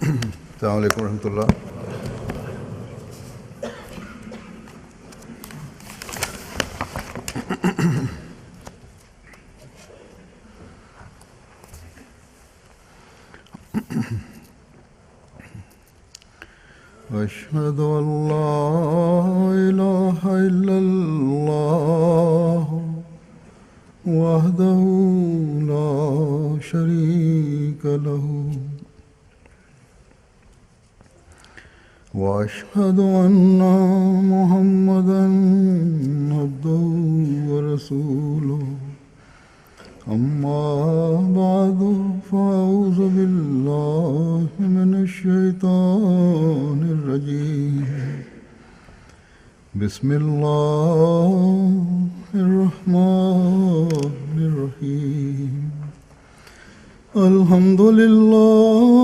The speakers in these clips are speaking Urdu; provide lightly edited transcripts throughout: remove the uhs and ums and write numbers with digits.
السلام علیکم ورحمۃ اللہ۔ أشهد أن لا إله إلا الله وحده لا شريك له وأشهد أن محمدًا عبده ورسوله أما بعد فأعوذ بالله من الشيطان الرجيم بسم الله الرحمن الرحيم الحمد لله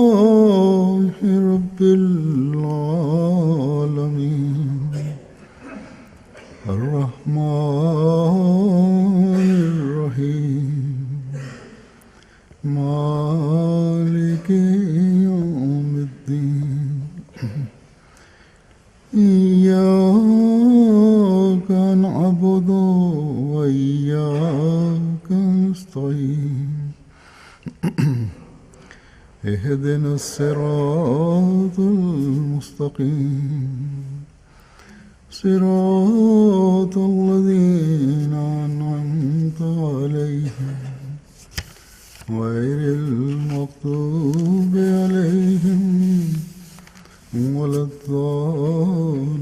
رب العالمين الرحمن الرحيم مالك يوم الدين إياك نعبد وإياك نستعين اهدنا الصراط المستقيم صراط الذين أنعمت عليهم غير المغضوب عليهم ولا الضالين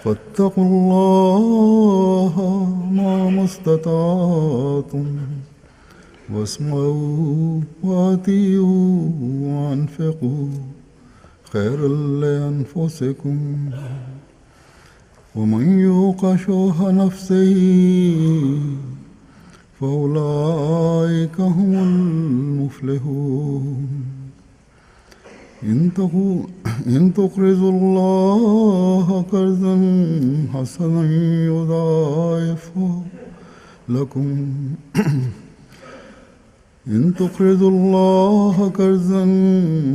فاتقوا الله ما استطعتم واسمعوا وأطيعوا وأنفقوا خيرا لأنفسكم ومن يوق شح نفسه فأولئك هم المفلحون إن تقرضوا الله قرضا حسنا يضاعفه لكم إن تقرضوا الله قرضا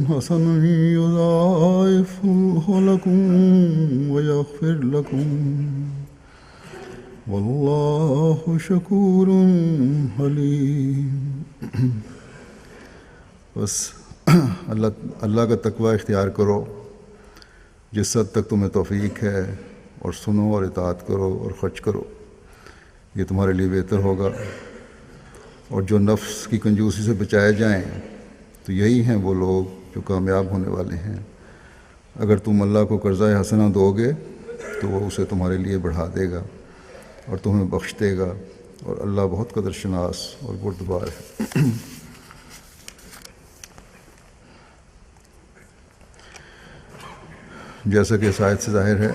حسنا يضاعفه لكم ويغفر لكم والله شكور حليم۔ بس اللہ کا تقوی اختیار کرو جس حد تک تمہیں توفیق ہے، اور سنو اور اطاعت کرو اور خرچ کرو، یہ تمہارے لیے بہتر ہوگا۔ اور جو نفس کی کنجوسی سے بچائے جائیں تو یہی ہیں وہ لوگ جو کامیاب ہونے والے ہیں۔ اگر تم اللہ کو قرضہ حسنہ دو گے تو وہ اسے تمہارے لیے بڑھا دے گا اور تمہیں بخش دے گا، اور اللہ بہت قدر شناس اور بردبار ہے۔ جیسا کہ اس آیت سے ظاہر ہے،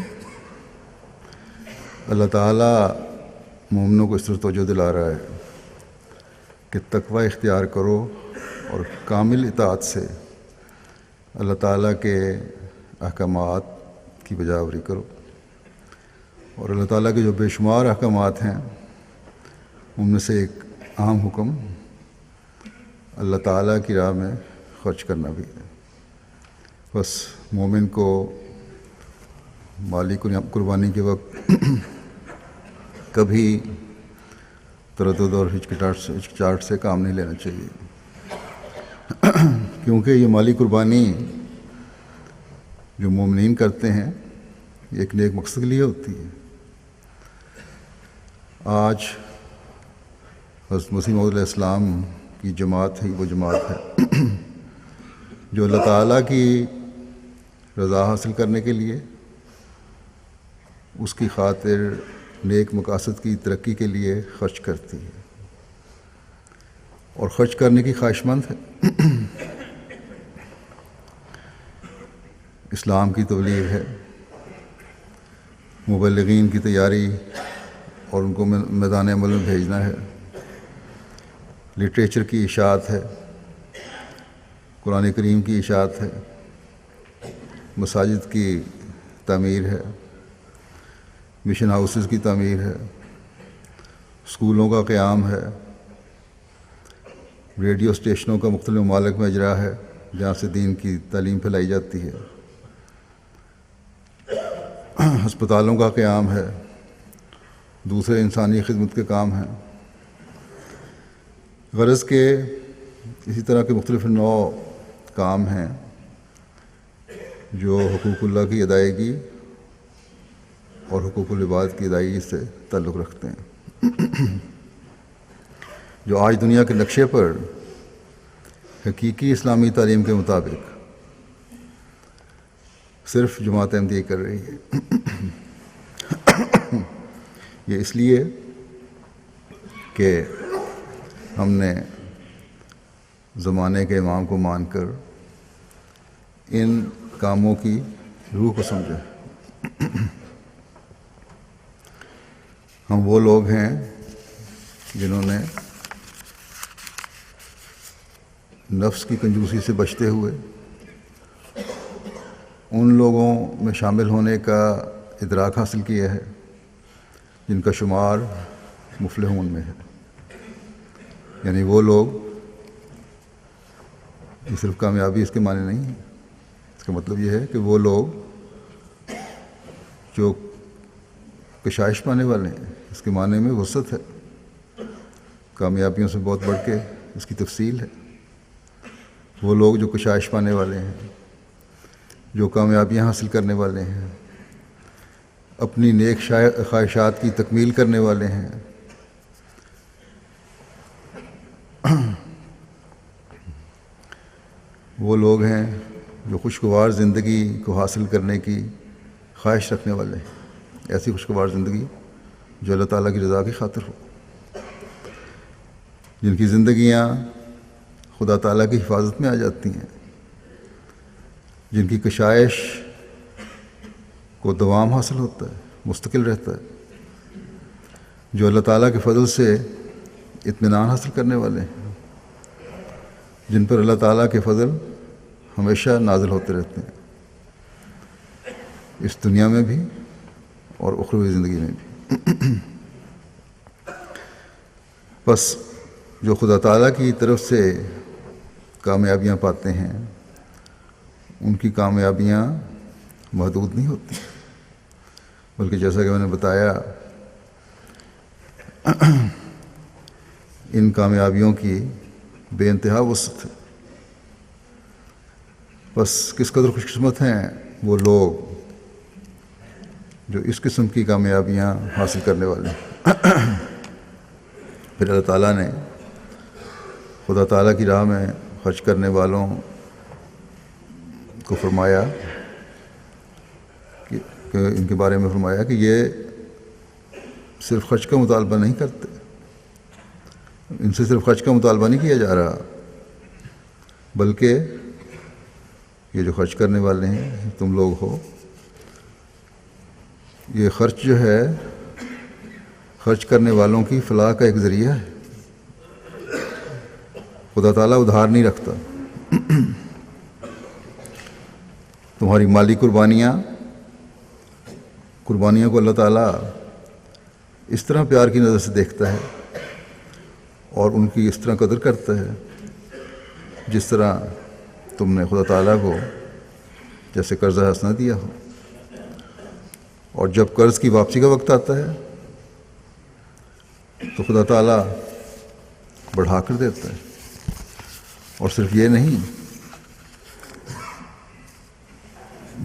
اللہ تعالیٰ مومنوں کو اس طرح توجہ دلا رہا ہے کہ تقوی اختیار کرو اور کامل اطاعت سے اللہ تعالیٰ کے احکامات کی بجاوری کرو۔ اور اللہ تعالیٰ کے جو بے شمار احکامات ہیں ان میں سے ایک اہم حکم اللہ تعالیٰ کی راہ میں خرچ کرنا بھی ہے۔ بس مومن کو مالی قربانی کے وقت کبھی تردد اور ہچکچاہٹ سے کام نہیں لینا چاہیے، کیونکہ یہ مالی قربانی جو مومنین کرتے ہیں یہ ایک نیک مقصد کے لیے ہوتی ہے۔ آج حضرت مسیح موعود علیہ السلام کی جماعت ہے، وہ جماعت ہے جو اللہ تعالیٰ کی رضا حاصل کرنے کے لیے، اس کی خاطر نیک مقاصد کی ترقی کے لیے خرچ کرتی ہے اور خرچ کرنے کی خواہش مند ہے۔ اسلام کی تبلیغ ہے، مبلغین کی تیاری اور ان کو میدان عمل میں بھیجنا ہے، لٹریچر کی اشاعت ہے، قرآن کریم کی اشاعت ہے، مساجد کی تعمیر ہے، مشن ہاؤسز کی تعمیر ہے، اسکولوں کا قیام ہے، ریڈیو اسٹیشنوں کا مختلف ممالک میں اجرا ہے جہاں سے دین کی تعلیم پھیلائی جاتی ہے، ہسپتالوں کا قیام ہے، دوسرے انسانی خدمت کے کام ہیں۔ غرض کے اسی طرح کے مختلف نوع کام ہیں جو حقوق اللہ کی ادائیگی اور حقوق العباد کی ادائیگی سے تعلق رکھتے ہیں، جو آج دنیا کے نقشے پر حقیقی اسلامی تعلیم کے مطابق صرف جماعت احمدیہ کر رہی ہے۔ یہ اس لیے کہ ہم نے زمانے کے امام کو مان کر ان کاموں کی روح کو سمجھا۔ ہم وہ لوگ ہیں جنہوں نے نفس کی کنجوسی سے بچتے ہوئے ان لوگوں میں شامل ہونے کا ادراک حاصل کیا ہے جن کا شمار مفلحون میں ہے، یعنی وہ لوگ، یہ صرف کامیابی اس کے معنی نہیں ہے، اس کا مطلب یہ ہے کہ وہ لوگ جو کشائش پانے والے ہیں، اس کے معنی میں وسعت ہے، کامیابیوں سے بہت بڑھ کے اس کی تفصیل ہے۔ وہ لوگ جو کشائش پانے والے ہیں، جو کامیابیاں حاصل کرنے والے ہیں، اپنی نیک خواہشات کی تکمیل کرنے والے ہیں، وہ لوگ ہیں جو خوشگوار زندگی کو حاصل کرنے کی خواہش رکھنے والے ہیں، ایسی خوشگوار زندگی جو اللہ تعالیٰ کی رضا کی خاطر ہو، جن کی زندگیاں خدا تعالیٰ کی حفاظت میں آ جاتی ہیں، جن کی کشائش کو دوام حاصل ہوتا ہے، مستقل رہتا ہے، جو اللہ تعالیٰ کے فضل سے اطمینان حاصل کرنے والے ہیں، جن پر اللہ تعالیٰ کے فضل ہمیشہ نازل ہوتے رہتے ہیں، اس دنیا میں بھی اور اخروی زندگی میں بھی۔ بس جو خدا تعالیٰ کی طرف سے کامیابیاں پاتے ہیں، ان کی کامیابیاں محدود نہیں ہوتی، بلکہ جیسا کہ میں نے بتایا، ان کامیابیوں کی بے انتہا وسعت ہے۔ بس کس قدر خوش قسمت ہیں وہ لوگ جو اس قسم کی کامیابیاں حاصل کرنے والے ہیں۔ پھر اللہ تعالیٰ نے خدا تعالیٰ کی راہ میں خرچ کرنے والوں کو فرمایا کہ ان کے بارے میں فرمایا کہ یہ صرف خرچ کا مطالبہ نہیں کرتے، ان سے صرف خرچ کا مطالبہ نہیں کیا جا رہا، بلکہ یہ جو خرچ کرنے والے ہیں تم لوگ ہو، یہ خرچ جو ہے خرچ کرنے والوں کی فلاح کا ایک ذریعہ ہے۔ خدا تعالیٰ ادھار نہیں رکھتا، تمہاری مالی قربانیاں کو اللہ تعالیٰ اس طرح پیار کی نظر سے دیکھتا ہے اور ان کی اس طرح قدر کرتا ہے جس طرح تم نے خدا تعالیٰ کو جیسے قرضہ حسنہ دیا ہو، اور جب قرض کی واپسی کا وقت آتا ہے تو خدا تعالیٰ بڑھا کر دیتا ہے۔ اور صرف یہ نہیں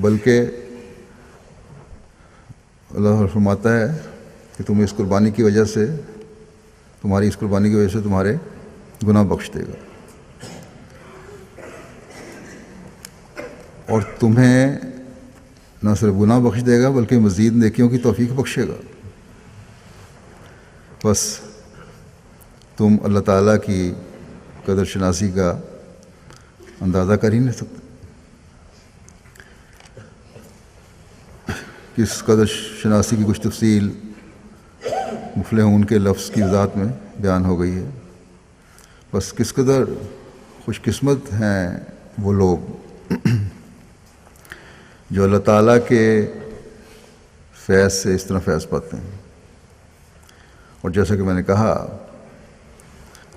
بلکہ اللہ فرماتا ہے کہ تمہیں اس قربانی کی وجہ سے، تمہاری اس قربانی کی وجہ سے تمہارے گناہ بخش دے گا، اور تمہیں نہ صرف گناہ بخش دے گا بلکہ مزید نیکیوں کی توفیق بخشے گا۔ بس تم اللہ تعالیٰ کی قدر شناسی کا اندازہ کر ہی نہیں سکتے، کس قدر شناسی کی کچھ تفصیل مفلحون کے لفظ کی وضاحت میں بیان ہو گئی ہے۔ بس کس قدر خوش قسمت ہیں وہ لوگ جو اللہ تعالیٰ کے فیض سے اس طرح فیض پاتے ہیں۔ اور جیسا کہ میں نے کہا،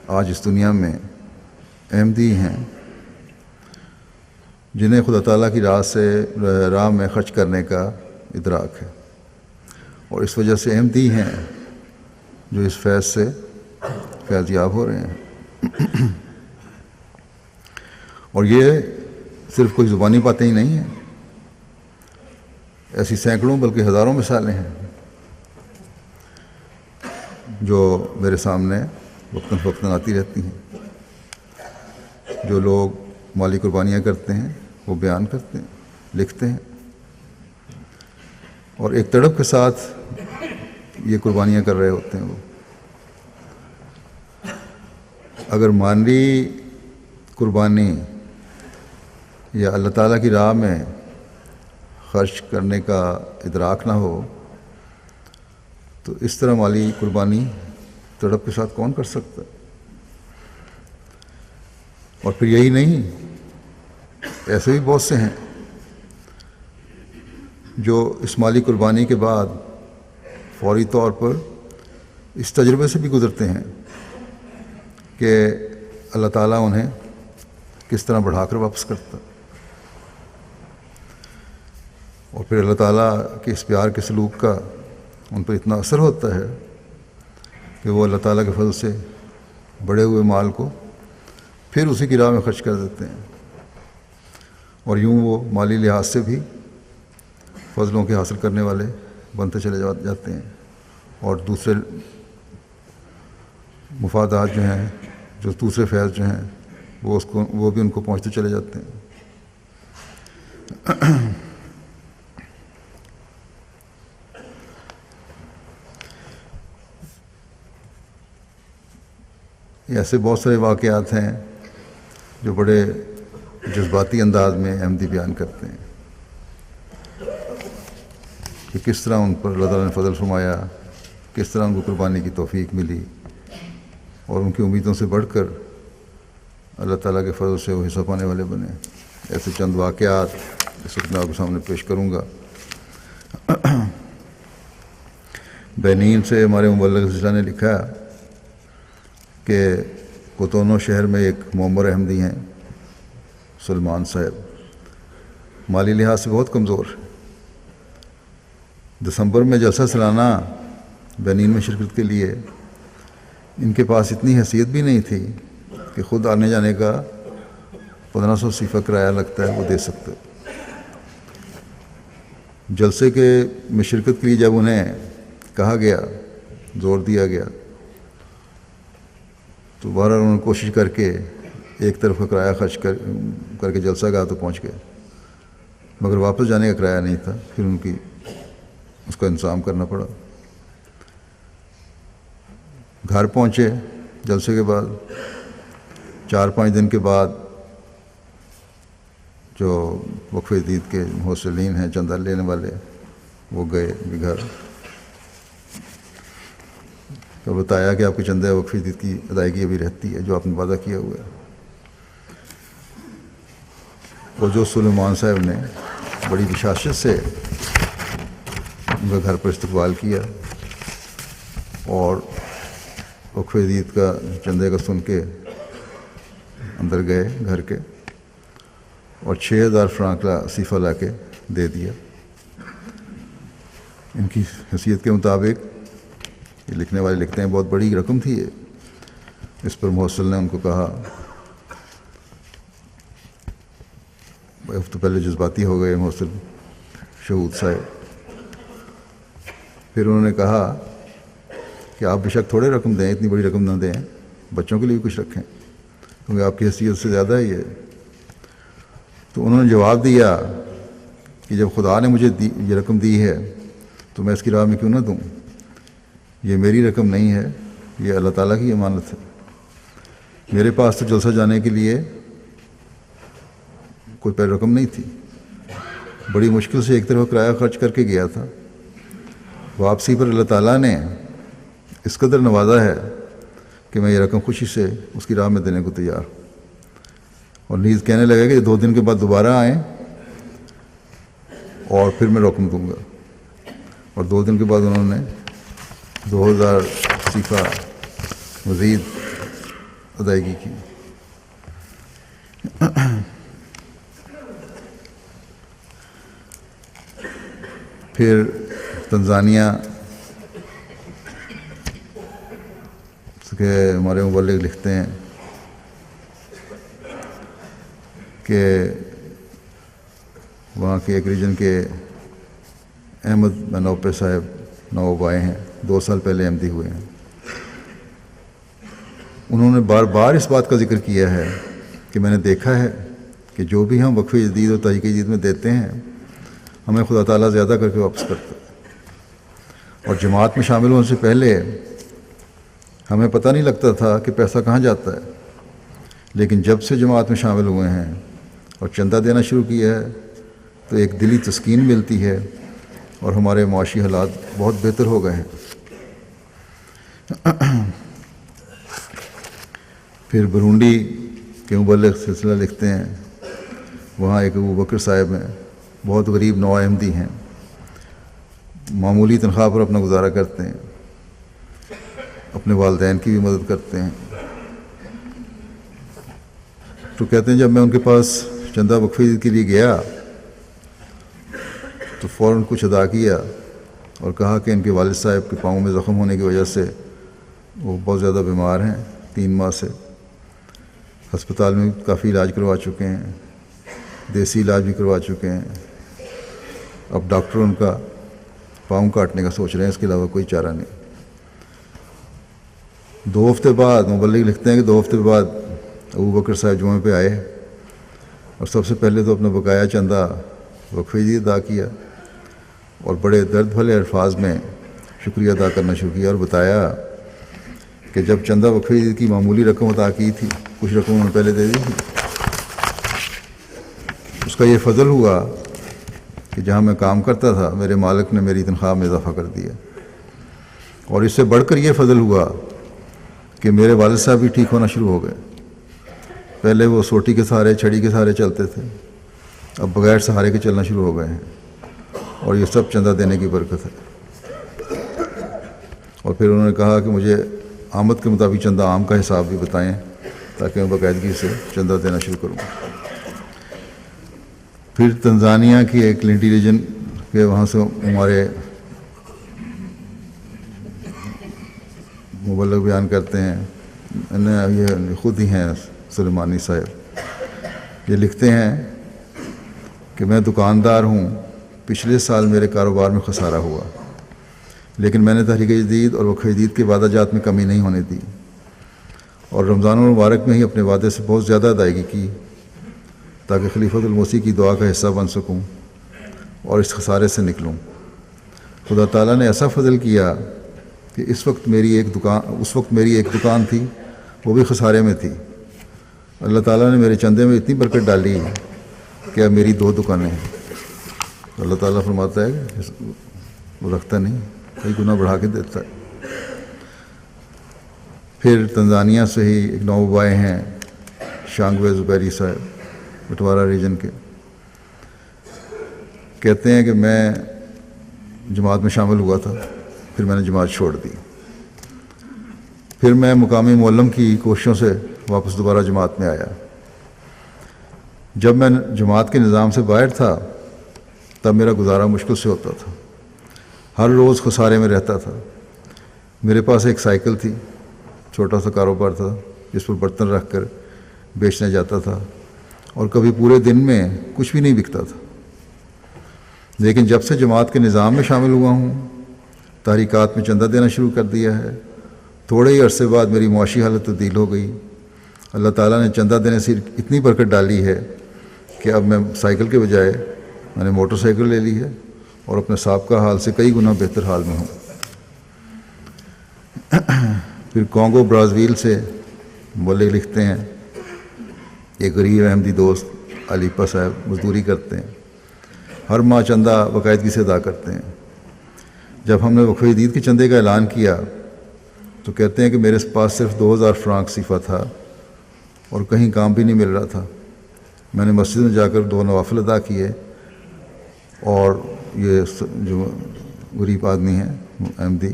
آج اس دنیا میں احمدی ہیں جنہیں خدا تعالیٰ کی راہ میں خرچ کرنے کا ادراک ہے، اور اس وجہ سے احمدی ہیں جو اس فیض سے فیض یاب ہو رہے ہیں۔ اور یہ صرف کوئی زبانی باتیں ہی نہیں ہیں، ایسی سینکڑوں بلکہ ہزاروں مثالیں ہیں جو میرے سامنے وقتاً فوقتاً آتی رہتی ہیں۔ جو لوگ مالی قربانیاں کرتے ہیں وہ بیان کرتے ہیں، لکھتے ہیں، اور ایک تڑپ کے ساتھ یہ قربانیاں کر رہے ہوتے ہیں وہ۔ اگر مالی قربانی یا اللہ تعالیٰ کی راہ میں خرچ کرنے کا ادراک نہ ہو تو اس طرح مالی قربانی تڑپ کے ساتھ کون کر سکتا ہے؟ اور پھر یہی نہیں، ایسے بھی بہت سے ہیں جو اس مالی قربانی کے بعد فوری طور پر اس تجربے سے بھی گزرتے ہیں کہ اللہ تعالیٰ انہیں کس طرح بڑھا کر واپس کرتا، اور پھر اللہ تعالیٰ کے اس پیار کے سلوک کا ان پر اتنا اثر ہوتا ہے کہ وہ اللہ تعالیٰ کے فضل سے بڑھے ہوئے مال کو پھر اسی کی راہ میں خرچ کر دیتے ہیں، اور یوں وہ مالی لحاظ سے بھی فضلوں کے حاصل کرنے والے بنتے چلے جاتے ہیں، اور دوسرے مفادات جو ہیں، جو دوسرے فیض جو ہیں، وہ بھی ان کو پہنچتے چلے جاتے ہیں۔ ایسے بہت سارے واقعات ہیں جو بڑے جذباتی انداز میں احمدی بیان کرتے ہیں کہ کس طرح ان پر اللہ تعالیٰ نے فضل فرمایا، کس طرح ان کو قربانی کی توفیق ملی، اور ان کی امیدوں سے بڑھ کر اللہ تعالیٰ کے فضل سے وہ حصہ پانے والے بنے۔ ایسے چند واقعات اس وقت میں آپ کے سامنے پیش کروں گا۔ بینین سے ہمارے مبلغ سلسلہ نے لکھا کہ کوتونو شہر میں ایک معمر احمدی ہیں، سلمان صاحب، مالی لحاظ سے بہت کمزور۔ دسمبر میں جلسہ سالانہ بینین میں شرکت کے لیے ان کے پاس اتنی حیثیت بھی نہیں تھی کہ خود آنے جانے کا 1500 صیفہ کرایہ لگتا ہے وہ دے سکتے۔ جلسے کے میں شرکت کے لیے جب انہیں کہا گیا، زور دیا گیا، تو بہرحال انہوں نے کوشش کر کے ایک طرف کا کرایہ خرچ کر کے جلسہ گاہ تو پہنچ گئے، مگر واپس جانے کا کرایہ نہیں تھا، پھر ان کی اس کا انتظام کرنا پڑا۔ گھر پہنچے جلسے کے بعد 4-5 دن کے بعد جو وقف عید کے محسلین ہیں، چندہ لینے والے، وہ گئے بھی گھر، تو بتایا کہ آپ کے چندہ وقف عید کی ادائیگی ابھی رہتی ہے جو آپ نے وعدہ کیا ہوا ہے۔ اور جو سلیمان صاحب نے بڑی بشاشت سے ان کا گھر پر استقبال کیا اور وقف عید کا چندے کا سن کے اندر گئے گھر کے، اور 6000 فرانک کا صیفہ لا کے دے دیا۔ ان کی حیثیت کے مطابق، یہ لکھنے والے لکھتے ہیں، بہت بڑی رقم تھی یہ۔ اس پر محسل نے ان کو کہا، تو پہلے جذباتی ہو گئے محسل شہود صاحب، پھر انہوں نے کہا کہ آپ بے شک تھوڑے رقم دیں، اتنی بڑی رقم نہ دیں، بچوں کے لیے بھی کچھ رکھیں کیونکہ آپ کی حیثیت سے زیادہ ہے یہ۔ تو انہوں نے جواب دیا کہ جب خدا نے مجھے یہ رقم دی ہے تو میں اس کی راہ میں کیوں نہ دوں؟ یہ میری رقم نہیں ہے، یہ اللہ تعالیٰ کی امانت ہے۔ میرے پاس تو جلسہ جانے کے لیے کوئی پہلے رقم نہیں تھی، بڑی مشکل سے ایک طرف کرایہ خرچ کر کے گیا تھا۔ واپسی پر اللہ تعالیٰ نے اس قدر نوازا ہے کہ میں یہ رقم خوشی سے اس کی راہ میں دینے کو تیار ہوں، اور نیز کہنے لگا کہ 2 دن کے بعد دوبارہ آئیں اور پھر میں رقم دوں گا، اور 2 دن کے بعد انہوں نے 2000 صیفہ مزید ادائیگی کی۔ پھر تنزانیہ کے ہمارے مبلغ لکھتے ہیں کہ وہاں کے ایک ریجن کے احمد منوپے صاحب نواب آئے ہیں، 2 سال پہلے احمدی ہوئے ہیں. انہوں نے بار بار اس بات کا ذکر کیا ہے کہ میں نے دیکھا ہے کہ جو بھی ہم وقف جدید اور تحریک جدید میں دیتے ہیں ہمیں خدا تعالیٰ زیادہ کر کے واپس کرتا ہے، اور جماعت میں شامل ہونے سے پہلے ہمیں پتہ نہیں لگتا تھا کہ پیسہ کہاں جاتا ہے، لیکن جب سے جماعت میں شامل ہوئے ہیں اور چندہ دینا شروع کیا ہے تو ایک دلی تسکین ملتی ہے اور ہمارے معاشی حالات بہت بہتر ہو گئے ہیں. پھر برونڈی کے مبلغ سلسلہ لکھتے ہیں، وہاں ایک ابو بکر صاحب ہیں، بہت غریب نو احمدی ہیں، معمولی تنخواہ پر اپنا گزارا کرتے ہیں، اپنے والدین کی بھی مدد کرتے ہیں. تو کہتے ہیں جب میں ان کے پاس چندہ وقف کے لیے گیا تو فوراً کچھ ادا کیا اور کہا کہ ان کے والد صاحب کے پاؤں میں زخم ہونے کی وجہ سے وہ بہت زیادہ بیمار ہیں، 3 ماہ سے ہسپتال میں کافی علاج کروا چکے ہیں، دیسی علاج بھی کروا چکے ہیں، اب ڈاکٹر ان کا پاؤں کاٹنے کا سوچ رہے ہیں، اس کے علاوہ کوئی چارہ نہیں. 2 ہفتے بعد مبلغ لکھتے ہیں کہ 2 ہفتے بعد ابو بکر صاحب جمعے پہ آئے اور سب سے پہلے تو اپنا بقایا چندہ وقف جدید ادا کیا اور بڑے درد بھلے الفاظ میں شکریہ ادا کرنا شروع کیا اور بتایا کہ جب چندہ وقف جدید کی معمولی رقم ادا کی تھی، کچھ رقم انہوں نے پہلے دے دی تھی، اس کا یہ فضل ہوا کہ جہاں میں کام کرتا تھا میرے مالک نے میری تنخواہ میں اضافہ کر دیا، اور اس سے بڑھ کر یہ فضل ہوا کہ میرے والد صاحب بھی ٹھیک ہونا شروع ہو گئے. پہلے وہ سوٹی کے سہارے، چھڑی کے سہارے چلتے تھے، اب بغیر سہارے کے چلنا شروع ہو گئے ہیں، اور یہ سب چندہ دینے کی برکت ہے. اور پھر انہوں نے کہا کہ مجھے آمد کے مطابق چندہ عام کا حساب بھی بتائیں تاکہ میں باقاعدگی سے چندہ دینا شروع کروں. پھر تنزانیہ کی ایک لنٹی ریجن کے وہاں سے ہمارے مبلغ بیان کرتے ہیں، یہ خود ہی ہیں سلیمانی صاحب، یہ لکھتے ہیں کہ میں دکاندار ہوں، پچھلے سال میرے کاروبار میں خسارہ ہوا، لیکن میں نے تحریک جدید اور وقف جدید کے وعدہ جات میں کمی نہیں ہونے دی، اور رمضان المبارک میں ہی اپنے وعدے سے بہت زیادہ ادائیگی کی تاکہ خلیفۃ المسیح کی دعا کا حصہ بن سکوں اور اس خسارے سے نکلوں. خدا تعالیٰ نے ایسا فضل کیا کہ اس وقت میری ایک دکان تھی، وہ بھی خسارے میں تھی. اللہ تعالیٰ نے میرے چندے میں اتنی برکت ڈالی کہ اب میری 2 دکانیں ہیں. اللہ تعالیٰ فرماتا ہے کہ وہ رکھتا نہیں، کئی گنا بڑھا کے دیتا ہے. پھر تنزانیہ سے ہی ایک نواب آئے ہیں، شانگوے زبیری صاحب، بٹوارہ ریجن کے، کہتے ہیں کہ میں جماعت میں شامل ہوا تھا، پھر میں نے جماعت چھوڑ دی. پھر میں مقامی معلم کی کوششوں سے واپس دوبارہ جماعت میں آیا. جب میں جماعت کے نظام سے باہر تھا تب میرا گزارا مشکل سے ہوتا تھا، ہر روز خسارے میں رہتا تھا. میرے پاس ایک سائیکل تھی، چھوٹا سا کاروبار تھا جس پر برتن رکھ کر بیچنے جاتا تھا، اور کبھی پورے دن میں کچھ بھی نہیں بکتا تھا. لیکن جب سے جماعت کے نظام میں شامل ہوا ہوں، تحریکات میں چندہ دینا شروع کر دیا ہے، تھوڑے ہی عرصے بعد میری معاشی حالت تبدیل ہو گئی. اللہ تعالیٰ نے چندہ دینے سے اتنی برکت ڈالی ہے کہ اب میں سائیکل کے بجائے میں نے موٹر سائیکل لے لی ہے اور اپنے سابقہ حال سے کئی گنا بہتر حال میں ہوں. پھر کانگو برازیل سے مبلغ لکھتے ہیں، ایک غریب احمدی دوست علیپا صاحب مزدوری کرتے ہیں، ہر ماہ چندہ باقاعدگی سے ادا کرتے ہیں. جب ہم نے وقف جدید کے چندے کا اعلان کیا تو کہتے ہیں کہ میرے پاس صرف 2000 فرانک صفا تھا اور کہیں کام بھی نہیں مل رہا تھا. میں نے مسجد میں جا کر 2 نوافل ادا کیے، اور یہ جو غریب آدمی ہیں احمدی،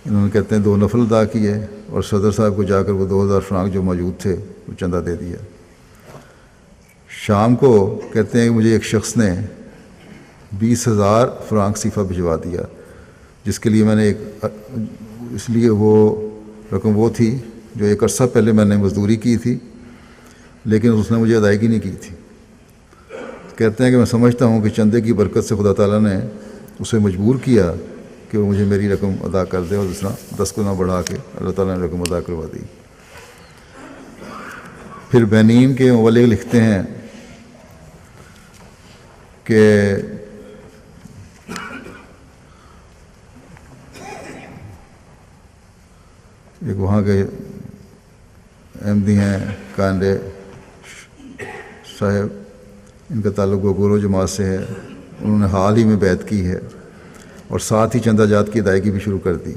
انہوں نے کہتے ہیں 2 نفل ادا کیے اور صدر صاحب کو جا کر وہ 2000 فرانک جو موجود تھے وہ چندہ دے دیا. شام کو کہتے ہیں کہ مجھے ایک شخص نے 20,000 فرانک صیفہ بھجوا دیا، جس کے لیے میں نے اس لیے وہ رقم وہ تھی جو ایک عرصہ پہلے میں نے مزدوری کی تھی، لیکن اس نے مجھے ادائیگی نہیں کی تھی۔ کہتے ہیں کہ میں سمجھتا ہوں کہ چندے کی برکت سے خدا تعالیٰ نے اسے مجبور کیا کہ وہ مجھے میری رقم ادا کر دے، اور اس طرح 10 گنا بڑھا کے اللہ تعالیٰ نے رقم ادا کروا دی۔ پھر بینین کے مبلغ لکھتے ہیں کہ ایک وہاں کے احمدی ہیں کانڈے صاحب، ان کا تعلق گورو جماعت سے ہے، انہوں نے حال ہی میں بیعت کی ہے اور ساتھ ہی چندہ جات کی ادائیگی بھی شروع کر دی۔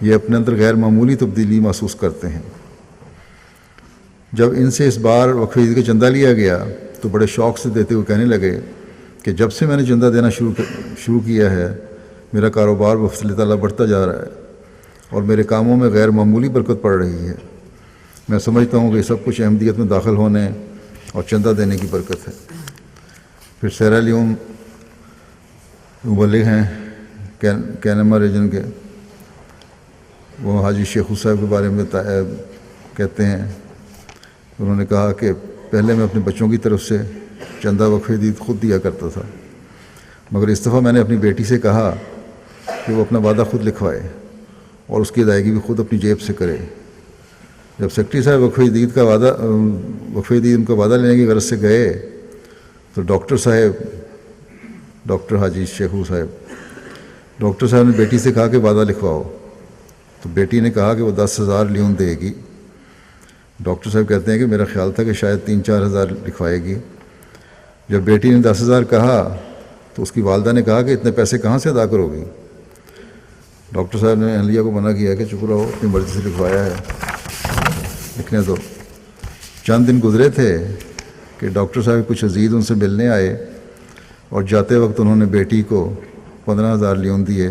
یہ اپنے اندر غیر معمولی تبدیلی محسوس کرتے ہیں۔ جب ان سے اس بار وقف عید کا چندہ لیا گیا تو بڑے شوق سے دیتے ہوئے کہنے لگے کہ جب سے میں نے چندہ دینا شروع کیا ہے، میرا کاروبار بفضل تعالیٰ بڑھتا جا رہا ہے اور میرے کاموں میں غیر معمولی برکت پڑ رہی ہے۔ میں سمجھتا ہوں کہ یہ سب کچھ احمدیت میں داخل ہونے اور چندہ دینے کی برکت ہے۔ پھر سیرا لیون مبلغ ہیں کینما ریجن کے، وہ حاجی شیخو صاحب کے بارے میں کہتے ہیں، انہوں نے کہا کہ پہلے میں اپنے بچوں کی طرف سے چندہ وقف عید خود دیا کرتا تھا، مگر اس دفعہ میں نے اپنی بیٹی سے کہا کہ وہ اپنا وعدہ خود لکھوائے اور اس کی ادائیگی بھی خود اپنی جیب سے کرے۔ جب سیکرٹری صاحب وقف عید کا وعدہ لینے کی غرض سے گئے تو ڈاکٹر حاجی شیخو صاحب نے بیٹی سے کہا کہ وعدہ لکھواؤ، تو بیٹی نے کہا کہ وہ 10,000 لیون دے گی۔ ڈاکٹر صاحب کہتے ہیں کہ میرا خیال تھا کہ شاید 3-4 ہزار لکھوائے گی۔ جب بیٹی نے 10,000 کہا تو اس کی والدہ نے کہا کہ اتنے پیسے کہاں سے ادا کرو گی؟ ڈاکٹر صاحب نے اہلیہ کو منع کیا کہ چپ رہو، اپنی مرضی سے لکھوایا ہے، لکھنے دو۔ چند دن گزرے تھے کہ ڈاکٹر صاحب کچھ عزیز ان سے ملنے آئے اور جاتے وقت انہوں نے بیٹی کو 15,000 لیون دیے۔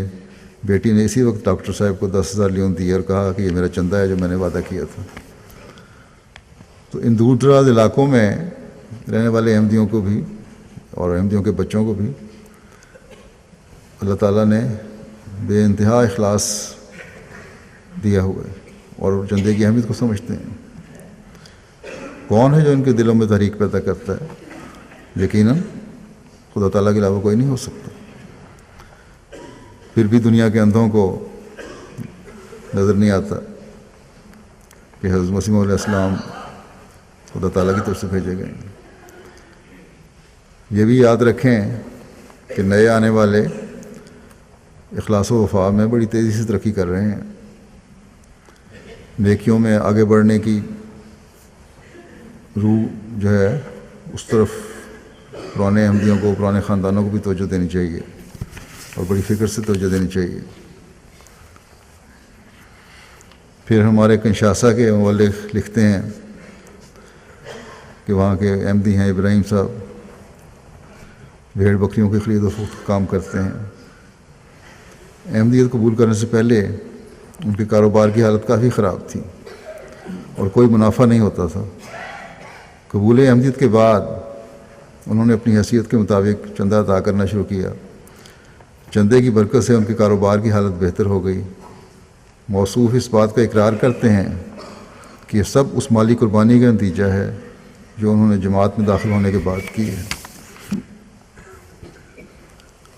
بیٹی نے اسی وقت ڈاکٹر صاحب کو 10,000 لیون دیے اور کہا کہ یہ میرا چندہ ہے جو میں نے وعدہ کیا تھا۔ تو ان دور دراز علاقوں میں رہنے والے احمدیوں کو بھی اور احمدیوں کے بچوں کو بھی اللہ تعالیٰ نے بے انتہا اخلاص دیا ہوا ہے اور چندے کی اہمیت کو سمجھتے ہیں۔ کون ہے جو ان کے دلوں میں تحریک پیدا کرتا ہے؟ یقیناً خدا تعالیٰ کے علاوہ کوئی نہیں ہو سکتا۔ پھر بھی دنیا کے اندھوں کو نظر نہیں آتا کہ حضرت مسیح علیہ السلام خدا تعالیٰ کی طرف سے بھیجے گئے ہیں۔ یہ بھی یاد رکھیں کہ نئے آنے والے اخلاص و وفا میں بڑی تیزی سے ترقی کر رہے ہیں، نیکیوں میں آگے بڑھنے کی روح جو ہے اس طرف پرانے احمدیوں کو، پرانے خاندانوں کو بھی توجہ دینی چاہیے اور بڑی فکر سے توجہ دینی چاہیے۔ پھر ہمارے کنشاسا کے مبلغ لکھتے ہیں کہ وہاں کے احمدی ہیں ابراہیم صاحب، بھیڑ بکریوں کی خرید و فروخت کا کام کرتے ہیں۔ احمدیت قبول کرنے سے پہلے ان کے کاروبار کی حالت کافی خراب تھی اور کوئی منافع نہیں ہوتا تھا۔ قبول احمدیت کے بعد انہوں نے اپنی حیثیت کے مطابق چندہ ادا کرنا شروع کیا۔ چندے کی برکت سے ان کے کاروبار کی حالت بہتر ہو گئی۔ موصوف اس بات کا اقرار کرتے ہیں کہ یہ سب اس مالی قربانی کا نتیجہ ہے جو انہوں نے جماعت میں داخل ہونے کے بعد کی ہے۔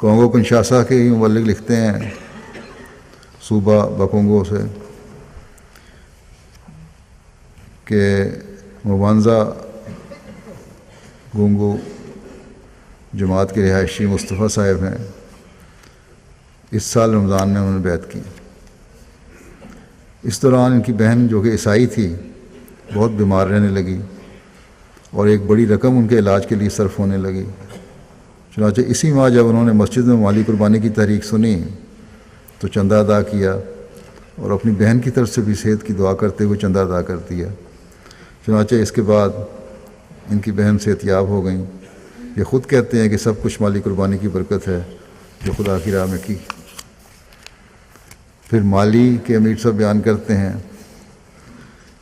کونگو کنشاسا کے ہی مبلغ لکھتے ہیں صوبہ بکونگو سے کہ موانزا گونگو جماعت کے رہائشی مصطفیٰ صاحب ہیں، اس سال رمضان میں انہوں نے بیعت کی۔ اس دوران ان کی بہن جو کہ عیسائی تھی بہت بیمار رہنے لگی اور ایک بڑی رقم ان کے علاج کے لیے صرف ہونے لگی۔ چنانچہ اسی ماہ جب انہوں نے مسجد میں مالی قربانی کی تحریک سنی تو چندہ ادا کیا اور اپنی بہن کی طرف سے بھی صحت کی دعا کرتے ہوئے چندہ ادا کر دیا۔ چنانچہ اس کے بعد ان کی بہن صحت یاب ہو گئیں۔ یہ خود کہتے ہیں کہ سب کچھ مالی قربانی کی برکت ہے جو خدا کی راہ میں کی۔ پھر مالی کے امیر صاحب بیان کرتے ہیں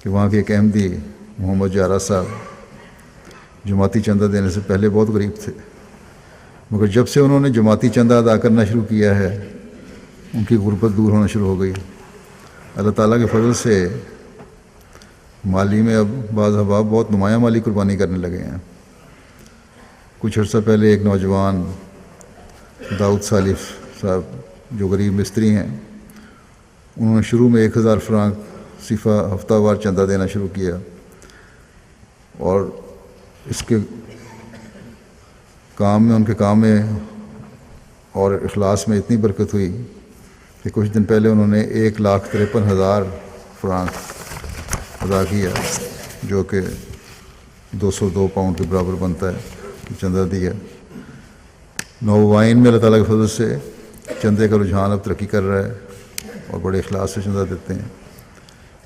کہ وہاں کے ایک احمدی محمد جارہ صاحب جماعتی چندہ دینے سے پہلے بہت غریب تھے، مگر جب سے انہوں نے جماعتی چندہ ادا کرنا شروع کیا ہے ان کی غربت دور ہونا شروع ہو گئی۔ اللہ تعالیٰ کے فضل سے مالی میں اب بعض احباب بہت نمایاں مالی قربانی کرنے لگے ہیں۔ کچھ عرصہ پہلے ایک نوجوان داؤد سالف صاحب جو غریب مستری ہیں، انہوں نے شروع میں 1000 فرانک صفا ہفتہ وار چندہ دینا شروع کیا، اور اس کے کام میں، ان کے کام میں اور اخلاص میں اتنی برکت ہوئی کہ کچھ دن پہلے انہوں نے 1,53,000 فرانک ادا کیا، جو کہ 202 پاؤنڈ کے برابر بنتا ہے، چندہ دیا۔ نووائن میں اللہ تعالیٰ کے فضل سے چندے کا رجحان اب ترقی کر رہا ہے اور بڑے اخلاص سے چندہ دیتے ہیں۔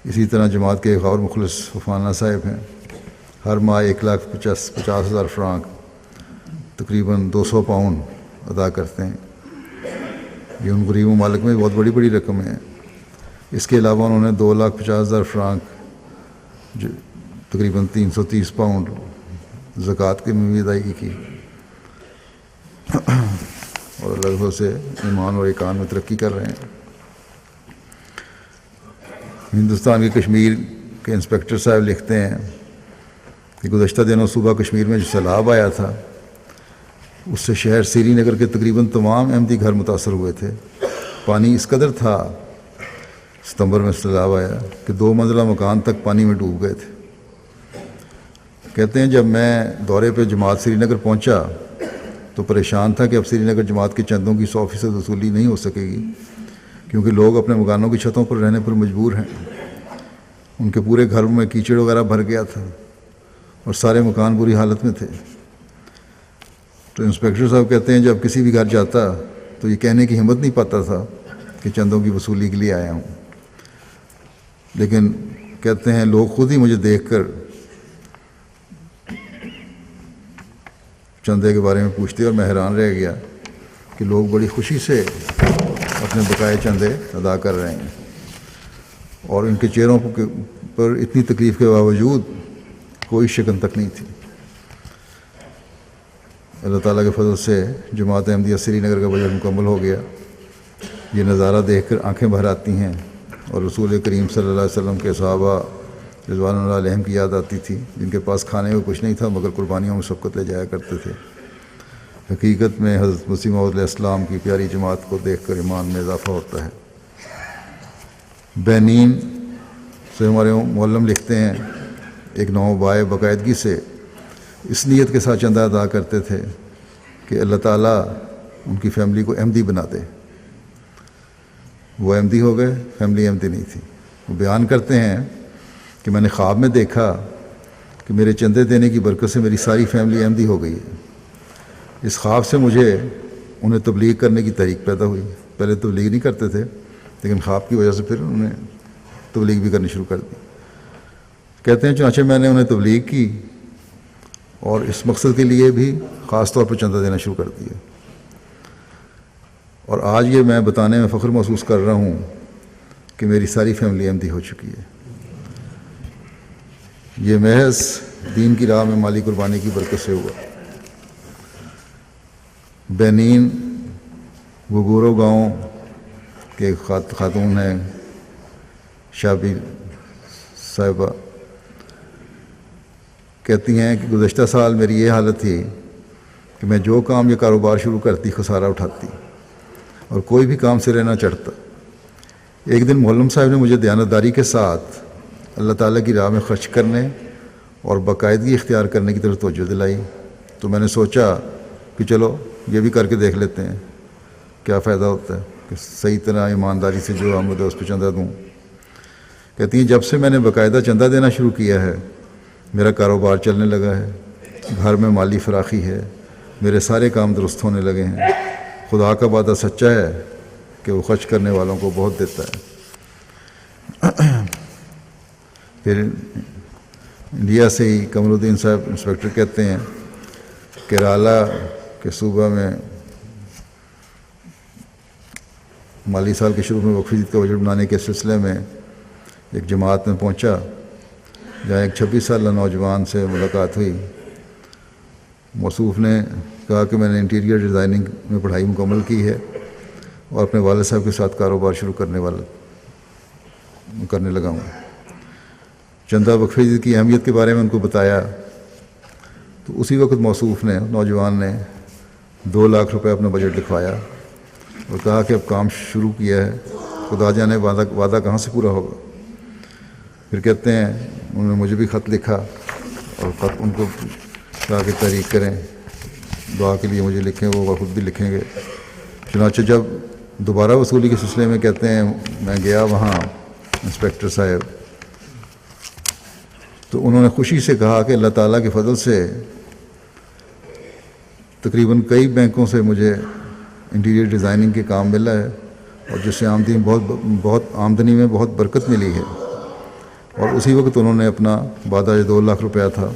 اسی طرح جماعت کے ایک اور مخلص وفانہ صاحب ہیں، ہر ماہ 1,50,000 فرانک تقریباً 200 پاؤنڈ ادا کرتے ہیں۔ یہ ان غریب ممالک میں بہت بڑی بڑی رقمیں ہیں۔ اس کے علاوہ انہوں نے 2,50,000 فرانک جو تقریباً 330 پاؤنڈ زکوٰۃ کے میں بھی ادائیگی کی، اور اللہ سے ایمان اور ایقان میں ترقی کر رہے ہیں۔ ہندوستان کے کشمیر کے انسپکٹر صاحب لکھتے ہیں کہ گزشتہ دنوں صوبہ کشمیر میں جو سیلاب آیا تھا اس سے شہر سری نگر کے تقریباً تمام احمدی گھر متاثر ہوئے تھے۔ پانی اس قدر تھا، ستمبر میں سیلاب آیا کہ 2 منزلہ مکان تک پانی میں ڈوب گئے تھے۔ کہتے ہیں جب میں دورے پہ جماعت سری نگر پہنچا تو پریشان تھا کہ اب سری نگر جماعت کے چندوں کی 100% وصولی نہیں ہو سکے گی، کیونکہ لوگ اپنے مکانوں کی چھتوں پر رہنے پر مجبور ہیں۔ ان کے پورے گھروں میں کیچڑ وغیرہ بھر گیا تھا اور سارے مکان بری حالت میں تھے۔ تو انسپکٹر صاحب کہتے ہیں جب کسی بھی گھر جاتا تو یہ کہنے کی ہمت نہیں پاتا تھا کہ چندوں کی وصولی کے لیے آیا ہوں، لیکن کہتے ہیں لوگ خود ہی مجھے دیکھ کر چندے کے بارے میں پوچھتے، اور میں حیران رہ گیا کہ لوگ بڑی خوشی سے اپنے بقائے چندے ادا کر رہے ہیں، اور ان کے چہروں پر اتنی تکلیف کے باوجود کوئی شکن تک نہیں تھی۔ اللہ تعالیٰ کے فضل سے جماعت احمدیہ سری نگر کا بجٹ مکمل ہو گیا۔ یہ نظارہ دیکھ کر آنکھیں بھر آتی ہیں، اور رسول کریم صلی اللہ علیہ وسلم کے صحابہ رضوان اللہ علیہم کی یاد آتی تھی، جن کے پاس کھانے کو کچھ نہیں تھا مگر قربانیوں میں سبقت لے جایا کرتے تھے۔ حقیقت میں حضرت مسیح موعود علیہ السلام کی پیاری جماعت کو دیکھ کر ایمان میں اضافہ ہوتا ہے۔ بینین سے ہمارے معلم لکھتے ہیں ایک نوبائے باقاعدگی سے اس نیت کے ساتھ چندہ ادا کرتے تھے کہ اللہ تعالیٰ ان کی فیملی کو احمدی بنا دے۔ وہ احمدی ہو گئے، فیملی احمدی نہیں تھی۔ وہ بیان کرتے ہیں کہ میں نے خواب میں دیکھا کہ میرے چندے دینے کی برکت سے میری ساری فیملی احمدی ہو گئی ہے۔ اس خواب سے مجھے انہیں تبلیغ کرنے کی تحریک پیدا ہوئی۔ پہلے تبلیغ نہیں کرتے تھے، لیکن خواب کی وجہ سے پھر انہوں نے تبلیغ بھی کرنی شروع کر دی۔ کہتے ہیں چنانچہ میں نے انہیں تبلیغ کی اور اس مقصد کے لیے بھی خاص طور پر چندہ دینا شروع کر دیا، اور آج یہ میں بتانے میں فخر محسوس کر رہا ہوں کہ میری ساری فیملی احمدی ہو چکی ہے۔ یہ محض دین کی راہ میں مالی قربانی کی برکت سے ہوا۔ بینین وگورو گاؤں کے خاتون ہیں شابی صاحبہ، کہتی ہیں کہ گزشتہ سال میری یہ حالت تھی کہ میں جو کام یا کاروبار شروع کرتی خسارہ اٹھاتی اور کوئی بھی کام سرے نہ چڑھتا۔ ایک دن معلم صاحب نے مجھے دیانتداری کے ساتھ اللہ تعالیٰ کی راہ میں خرچ کرنے اور باقاعدگی اختیار کرنے کی طرف توجہ دلائی، تو میں نے سوچا کہ چلو یہ بھی کر کے دیکھ لیتے ہیں کیا فائدہ ہوتا ہے کہ صحیح طرح ایمانداری سے جو آمد ہے اس پہ چندہ دوں۔ کہتی ہیں جب سے میں نے باقاعدہ چندہ دینا شروع کیا ہے میرا کاروبار چلنے لگا ہے، گھر میں مالی فراخی ہے، میرے سارے کام درست ہونے لگے ہیں۔ خدا کا وعدہ سچا ہے کہ وہ خرچ کرنے والوں کو بہت دیتا ہے۔ پھر انڈیا سے ہی قمر الدین صاحب انسپکٹر کہتے ہیں کیرالہ کے صوبہ میں مالی سال کے شروع میں وقف عید کا بجٹ بنانے کے سلسلے میں ایک جماعت میں پہنچا جہاں ایک 26 سالہ نوجوان سے ملاقات ہوئی۔ موصوف نے کہا کہ میں نے انٹیریئر ڈیزائننگ میں پڑھائی مکمل کی ہے اور اپنے والد صاحب کے ساتھ کاروبار شروع کرنے لگا ہوں۔ چندہ وقف جدید کی اہمیت کے بارے میں ان کو بتایا تو اسی وقت موصوف نے، نوجوان نے 2 لاکھ روپے اپنا بجٹ لکھوایا اور کہا کہ اب کام شروع کیا ہے، خدا جانے وعدہ کہاں سے پورا ہوگا۔ پھر کہتے ہیں انہوں نے مجھے بھی خط لکھا اور خط ان کو کہا کہ تحریک کریں، دعا کے لیے مجھے لکھیں، وہ خود بھی لکھیں گے۔ چنانچہ جب دوبارہ وصولی کے سلسلے میں کہتے ہیں میں گیا وہاں انسپیکٹر صاحب، تو انہوں نے خوشی سے کہا کہ اللہ تعالیٰ کے فضل سے تقریباً کئی بینکوں سے مجھے انٹیریئر ڈیزائننگ کے کام ملا ہے اور جس سے آمدنی میں بہت برکت ملی ہے۔ اور اسی وقت انہوں نے اپنا وعدہ جو 2 لاکھ روپیہ تھا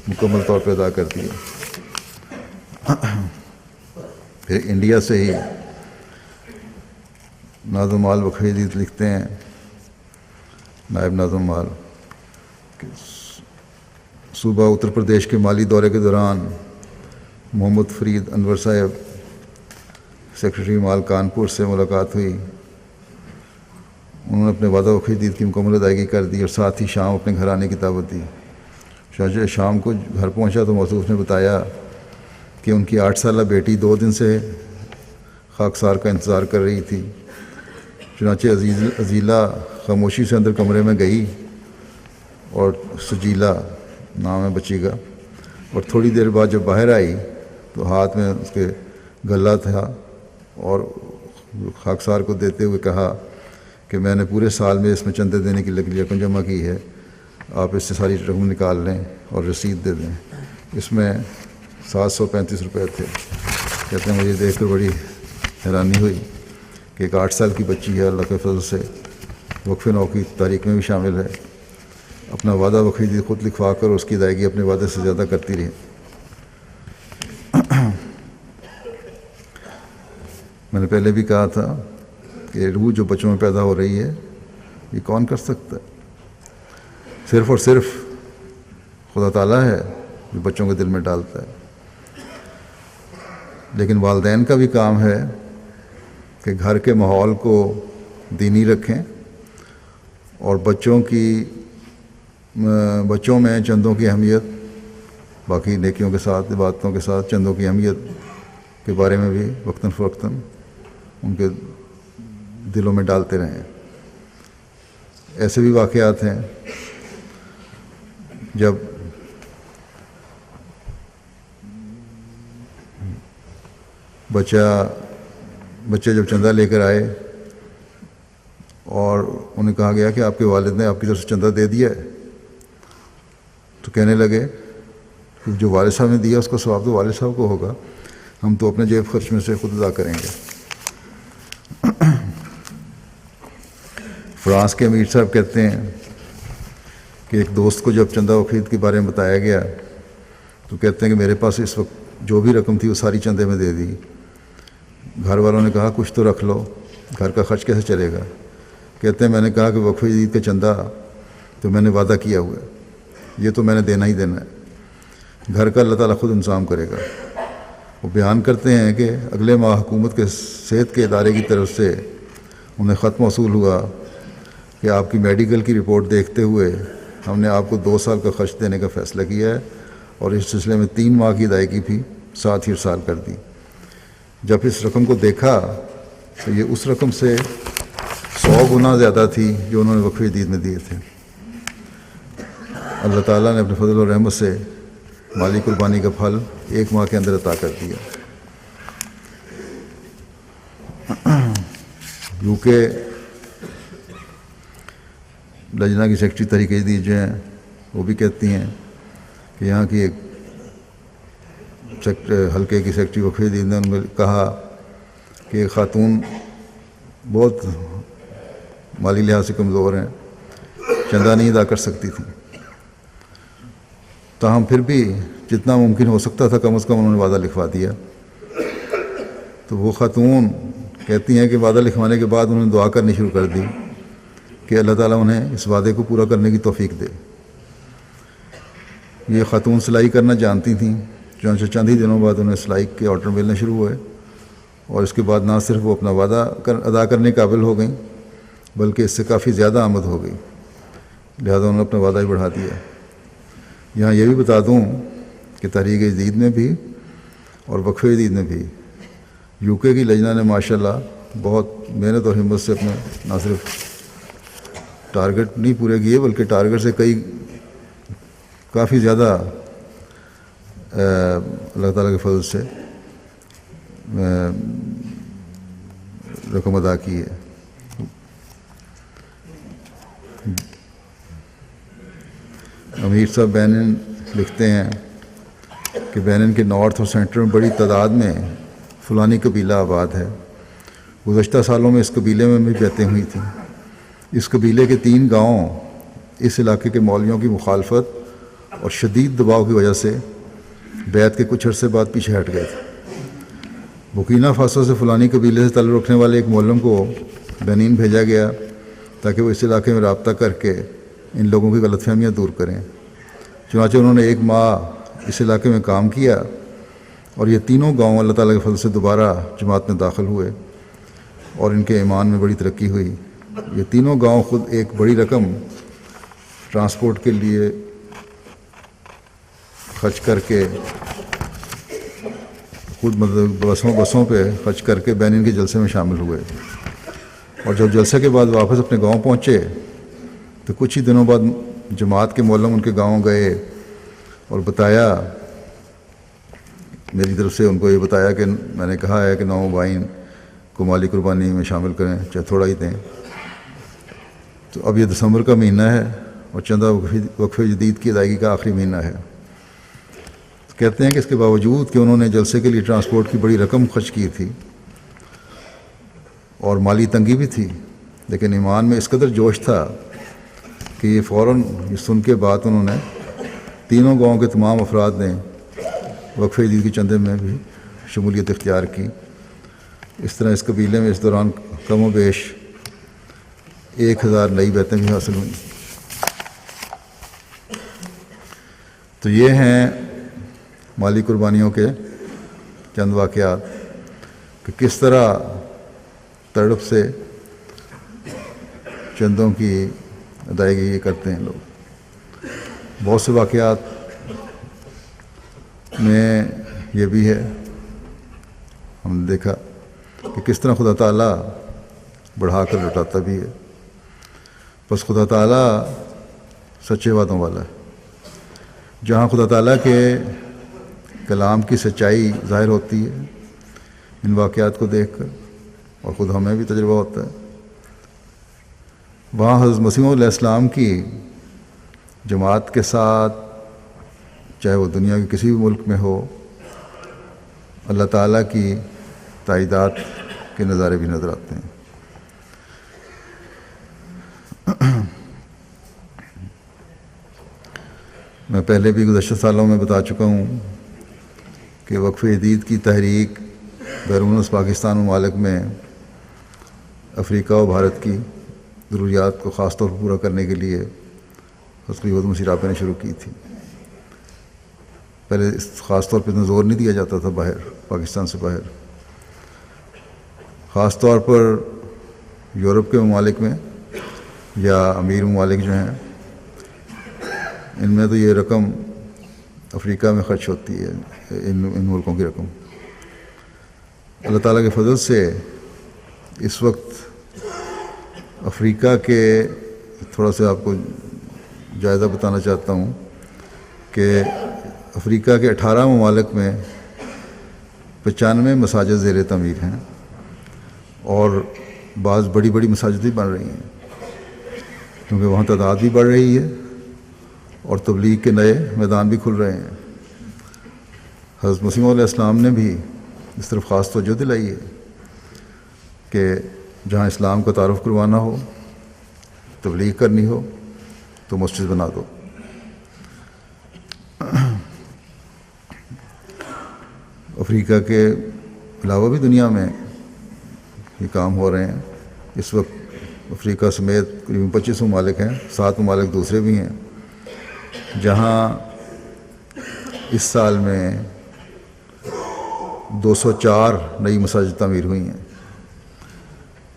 مکمل طور پہ ادا کر دیا۔ پھر انڈیا سے ہی ناظم مال وقف جدید لکھتے ہیں، نائب ناظم مال، کہ صوبہ اتر پردیش کے مالی دورے کے دوران محمد فرید انور صاحب سیکرٹری مال کانپور سے ملاقات ہوئی۔ انہوں نے اپنے وعدہ وقف جدید کی مکمل ادائیگی کر دی اور ساتھ ہی شام اپنے گھر آنے کی دعوت دی۔ شاہ شام کو گھر پہنچا تو موصوف نے بتایا کہ ان کی 8 سالہ بیٹی 2 دن سے خاکسار کا انتظار کر رہی تھی۔ چنانچہ عزیلہ خاموشی سے اندر کمرے میں گئی اور سجیلہ نام ہے بچی کا، اور تھوڑی دیر بعد جب باہر آئی تو ہاتھ میں اس کے گلا تھا اور خاکسار کو دیتے ہوئے کہا کہ میں نے پورے سال میں اس میں چندے دینے کی رقم جمع کی ہے، آپ اس سے ساری رقم نکال لیں اور رسید دے دیں۔ اس میں 735 روپے تھے۔ کہتے ہیں مجھے دیکھ کر بڑی حیرانی ہوئی کہ ایک 8 سال کی بچی ہے، اللہ کے فضل سے وقف نو کی تاریخ میں بھی شامل ہے، اپنا وعدہ وقف جدید خود لکھوا کر اس کی ادائیگی اپنے وعدے سے زیادہ کرتی رہی۔ میں نے پہلے بھی کہا تھا کہ روح جو بچوں میں پیدا ہو رہی ہے یہ کون کر سکتا ہے؟ صرف اور صرف خدا تعالیٰ ہے جو بچوں کے دل میں ڈالتا ہے۔ لیکن والدین کا بھی کام ہے کہ گھر کے ماحول کو دینی رکھیں اور بچوں میں چندوں کی اہمیت، باقی نیکیوں کے ساتھ، عبادتوں کے ساتھ چندوں کی اہمیت کے بارے میں بھی وقتاً فوقتاً ان کے دلوں میں ڈالتے رہیں۔ ایسے بھی واقعات ہیں جب بچے جب چندہ لے کر آئے اور انہیں کہا گیا کہ آپ کے والد نے آپ کی طرف سے چندہ دے دیا ہے، تو کہنے لگے کہ جو والد صاحب نے دیا اس کا ثواب تو والد صاحب کو ہوگا، ہم تو اپنے جیب خرچ میں سے خود ادا کریں گے۔ فرانس کے امیر صاحب کہتے ہیں کہ ایک دوست کو جب چندہ وقف کے بارے میں بتایا گیا تو کہتے ہیں کہ میرے پاس اس وقت جو بھی رقم تھی وہ ساری چندے میں دے دی۔ گھر والوں نے کہا کچھ تو رکھ لو، گھر کا خرچ کیسے چلے گا؟ کہتے ہیں میں نے کہا کہ وقف جدید کا چندہ تو میں نے وعدہ کیا ہوا ہے، یہ تو میں نے دینا ہی دینا ہے، گھر کا اللہ تعالیٰ خود انتظام کرے گا۔ وہ بیان کرتے ہیں کہ اگلے ماہ حکومت کے صحت کے ادارے کی طرف سے انہیں خط موصول ہوا کہ آپ کی میڈیکل کی رپورٹ دیکھتے ہوئے ہم نے آپ کو 2 سال کا خرچ دینے کا فیصلہ کیا ہے اور اس سلسلے میں 3 ماہ کی ادائیگی بھی ساتھ ہی ارسال کر دی۔ جب اس رقم کو دیکھا تو یہ اس رقم سے 100 گنا زیادہ تھی جو انہوں نے وقف جدید میں دیے تھے۔ اللہ تعالیٰ نے اپنے فضل و رحمت سے مالی قربانی کا پھل 1 ماہ کے اندر عطا کر دیا۔ UK لجنہ کی سیکرٹری تحریک جدید جو ہیں وہ بھی کہتی ہیں کہ یہاں کی ایک حلقے کی سیکرٹری وقف جدید نے ان کو کہا کہ ایک خاتون بہت مالی لحاظ سے کمزور ہیں، چندہ نہیں ادا کر سکتی تھیں، تاہم پھر بھی جتنا ممکن ہو سکتا تھا کم از کم انہوں نے وعدہ لکھوا دیا۔ تو وہ خاتون کہتی ہیں کہ وعدہ لکھوانے کے بعد انہوں نے دعا کرنی شروع کر دی کہ اللہ تعالیٰ انہیں اس وعدے کو پورا کرنے کی توفیق دے۔ یہ خاتون سلائی کرنا جانتی تھیں، چنانچہ چند ہی دنوں بعد انہیں سلائی کے آرڈر ملنے شروع ہوئے، اور اس کے بعد نہ صرف وہ اپنا وعدہ ادا کرنے قابل ہو گئیں بلکہ اس سے کافی زیادہ آمد ہو گئی، لہذا انہوں نے اپنا وعدہ ہی بڑھا دیا۔ یہاں یہ بھی بتا دوں کہ تحریک جدید میں بھی اور وقف جدید میں بھی یو کے کی لجنہ نے ماشاءاللہ بہت محنت اور ہمت سے اپنے نہ صرف ٹارگٹ نہیں پورے کیے بلکہ ٹارگٹ سے کافی زیادہ اللہ تعالیٰ کے فضل سے رقم ادا کی ہے۔ امیر صاحب بینن لکھتے ہیں کہ بینن کے نارتھ اور سینٹر میں بڑی تعداد میں فلانی قبیلہ آباد ہے۔ گزشتہ سالوں میں اس قبیلے میں بھی بیعتیں ہوئی تھیں۔ اس قبیلے کے 3 گاؤں اس علاقے کے مولویوں کی مخالفت اور شدید دباؤ کی وجہ سے بیعت کے کچھ عرصے بعد پیچھے ہٹ گئے تھے۔ بورکینا فاسو سے فلانی قبیلے سے تعلق رکھنے والے ایک مولم کو بنین بھیجا گیا تاکہ وہ اس علاقے میں رابطہ کر کے ان لوگوں کی غلط فہمیاں دور کریں۔ چنانچہ انہوں نے 1 ماہ اس علاقے میں کام کیا اور یہ تینوں گاؤں اللہ تعالیٰ کے فضل سے دوبارہ جماعت میں داخل ہوئے اور ان کے ایمان میں بڑی ترقی ہوئی۔ یہ تینوں گاؤں خود ایک بڑی رقم ٹرانسپورٹ کے لیے خرچ کر کے خود بسوں پہ خرچ کر کے بینن کے جلسے میں شامل ہوئے، اور جب جلسے کے بعد واپس اپنے گاؤں پہنچے تو کچھ ہی دنوں بعد جماعت کے مولم ان کے گاؤں گئے اور بتایا، میری طرف سے ان کو یہ بتایا کہ میں نے کہا ہے کہ نومبائن کو مالی قربانی میں شامل کریں، چاہے تھوڑا ہی دیں۔ تو اب یہ دسمبر کا مہینہ ہے اور چندہ وقف جدید کی ادائیگی کا آخری مہینہ ہے۔ کہتے ہیں کہ اس کے باوجود کہ انہوں نے جلسے کے لیے ٹرانسپورٹ کی بڑی رقم خرچ کی تھی اور مالی تنگی بھی تھی، لیکن ایمان میں اس قدر جوش تھا کہ یہ فوراً سن کے بعد انہوں نے تینوں گاؤں کے تمام افراد نے وقف جدید کے چندے میں بھی شمولیت اختیار کی۔ اس طرح اس قبیلے میں اس دوران کم و بیش 1000 نئی بیعتیں بھی حاصل ہوئیں۔ تو یہ ہیں مالی قربانیوں کے چند واقعات کہ کس طرح تڑپ سے چندوں کی ادائیگی کرتے ہیں لوگ۔ بہت سے واقعات میں یہ بھی ہے، ہم نے دیکھا کہ کس طرح خدا تعالیٰ بڑھا کر لوٹاتا بھی ہے۔ بس خدا تعالیٰ سچے وعدوں والا ہے۔ جہاں خدا تعالیٰ کے کلام کی سچائی ظاہر ہوتی ہے ان واقعات کو دیکھ کر، اور خود ہمیں بھی تجربہ ہوتا ہے، وہاں حضرت مسیح علیہ السلام کی جماعت کے ساتھ، چاہے وہ دنیا کے کسی بھی ملک میں ہو، اللہ تعالیٰ کی تائیدات کے نظارے بھی نظر آتے ہیں۔ میں پہلے بھی گزشتہ سالوں میں بتا چکا ہوں کہ وقف جدید کی تحریک بیرون پاکستان ممالک میں افریقہ و بھارت کی ضروریات کو خاص طور پر پورا کرنے کے لیے حضرت مسیح رابع نے شروع کی تھی۔ پہلے اس خاص طور پہ اتنا زور نہیں دیا جاتا تھا باہر، پاکستان سے باہر، خاص طور پر یورپ کے ممالک میں یا امیر ممالک جو ہیں ان میں تو یہ رقم افریقہ میں خرچ ہوتی ہے، ان ملکوں کی رقم۔ اللہ تعالیٰ کے فضل سے اس وقت افریقہ کے تھوڑا سا آپ کو جائزہ بتانا چاہتا ہوں کہ افریقہ کے 18 ممالک میں 95 مساجد زیر تعمیر ہیں، اور بعض بڑی بڑی مساجد بھی بن رہی ہیں، کیونکہ وہاں تعداد بھی بڑھ رہی ہے اور تبلیغ کے نئے میدان بھی کھل رہے ہیں۔ حضرت مسیح علیہ السلام نے بھی اس طرف خاص توجہ دلائی ہے کہ جہاں اسلام کا تعارف کروانا ہو، تبلیغ کرنی ہو تو مسجد بنا دو۔ افریقہ کے علاوہ بھی دنیا میں یہ کام ہو رہے ہیں۔ اس وقت افریقہ سمیت قریب 25 ممالک ہیں، 7 ممالک دوسرے بھی ہیں، جہاں اس سال میں 204 نئی مساجد تعمیر ہوئی ہیں.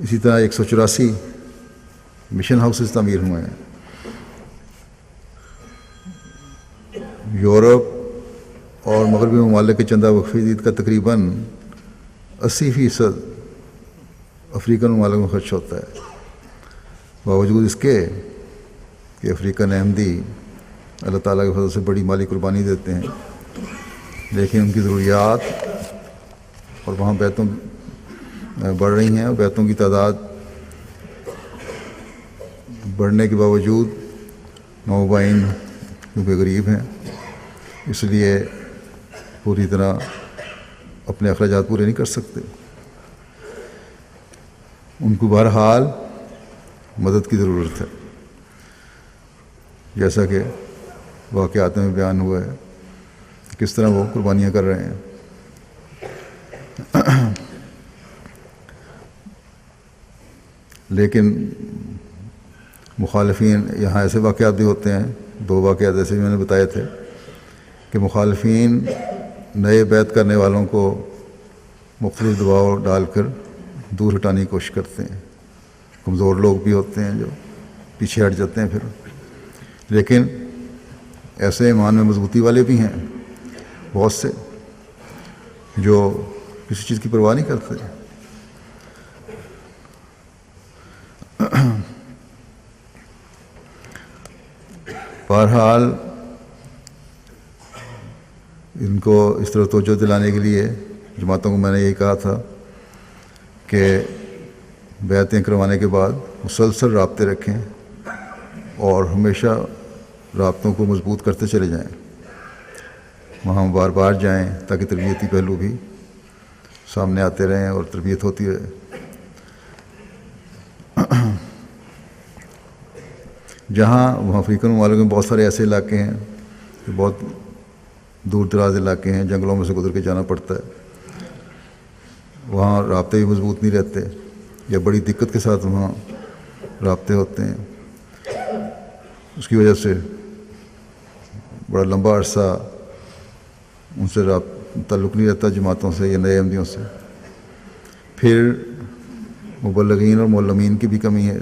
اسی طرح 184 مشن ہاؤسز تعمیر ہوئے ہیں. یورپ اور مغربی ممالک کے چندہ وقفی عید کا تقریباً 80% افریقن ممالک میں خرچ ہوتا ہے. باوجود اس کے کہ افریقن احمدی اللہ تعالیٰ کے فضل سے بڑی مالی قربانی دیتے ہیں، لیکن ان کی ضروریات اور وہاں بیتوں بڑھ رہی ہیں، اور بیتوں کی تعداد بڑھنے کے باوجود نوبائن کیونکہ غریب ہیں اس لیے پوری طرح اپنے اخراجات پورے نہیں کر سکتے. ان کو بہرحال مدد کی ضرورت ہے، جیسا کہ واقعات میں بیان ہوا ہے کس طرح وہ قربانیاں کر رہے ہیں. لیکن مخالفین، یہاں ایسے واقعات بھی ہوتے ہیں، 2 واقعات ایسے بھی میں نے بتائے تھے کہ مخالفین نئے بیعت کرنے والوں کو مختلف دباؤ ڈال کر دور ہٹانے کی کوشش کرتے ہیں. کمزور لوگ بھی ہوتے ہیں جو پیچھے ہٹ جاتے ہیں پھر، لیکن ایسے ایمان میں مضبوطی والے بھی ہیں بہت سے جو کسی چیز کی پرواہ نہیں کرتے. بہرحال ان کو اس طرح توجہ دلانے کے لیے جماعتوں کو میں نے یہی کہا تھا کہ بیعتیں کروانے کے بعد مسلسل رابطے رکھیں اور ہمیشہ رابطوں کو مضبوط کرتے چلے جائیں. وہاں بار بار جائیں تاکہ تربیتی پہلو بھی سامنے آتے رہیں اور تربیت ہوتی رہے. وہاں افریقن ممالک میں بہت سارے ایسے علاقے ہیں کہ بہت دور دراز علاقے ہیں، جنگلوں میں سے گزر کے جانا پڑتا ہے. وہاں رابطے بھی مضبوط نہیں رہتے یا بڑی دقت کے ساتھ وہاں رابطے ہوتے ہیں. اس کی وجہ سے بڑا لمبا عرصہ ان سے تعلق نہیں رہتا جماعتوں سے یا نئے احمدیوں سے. پھر مبلغین اور معلمین کی بھی کمی ہے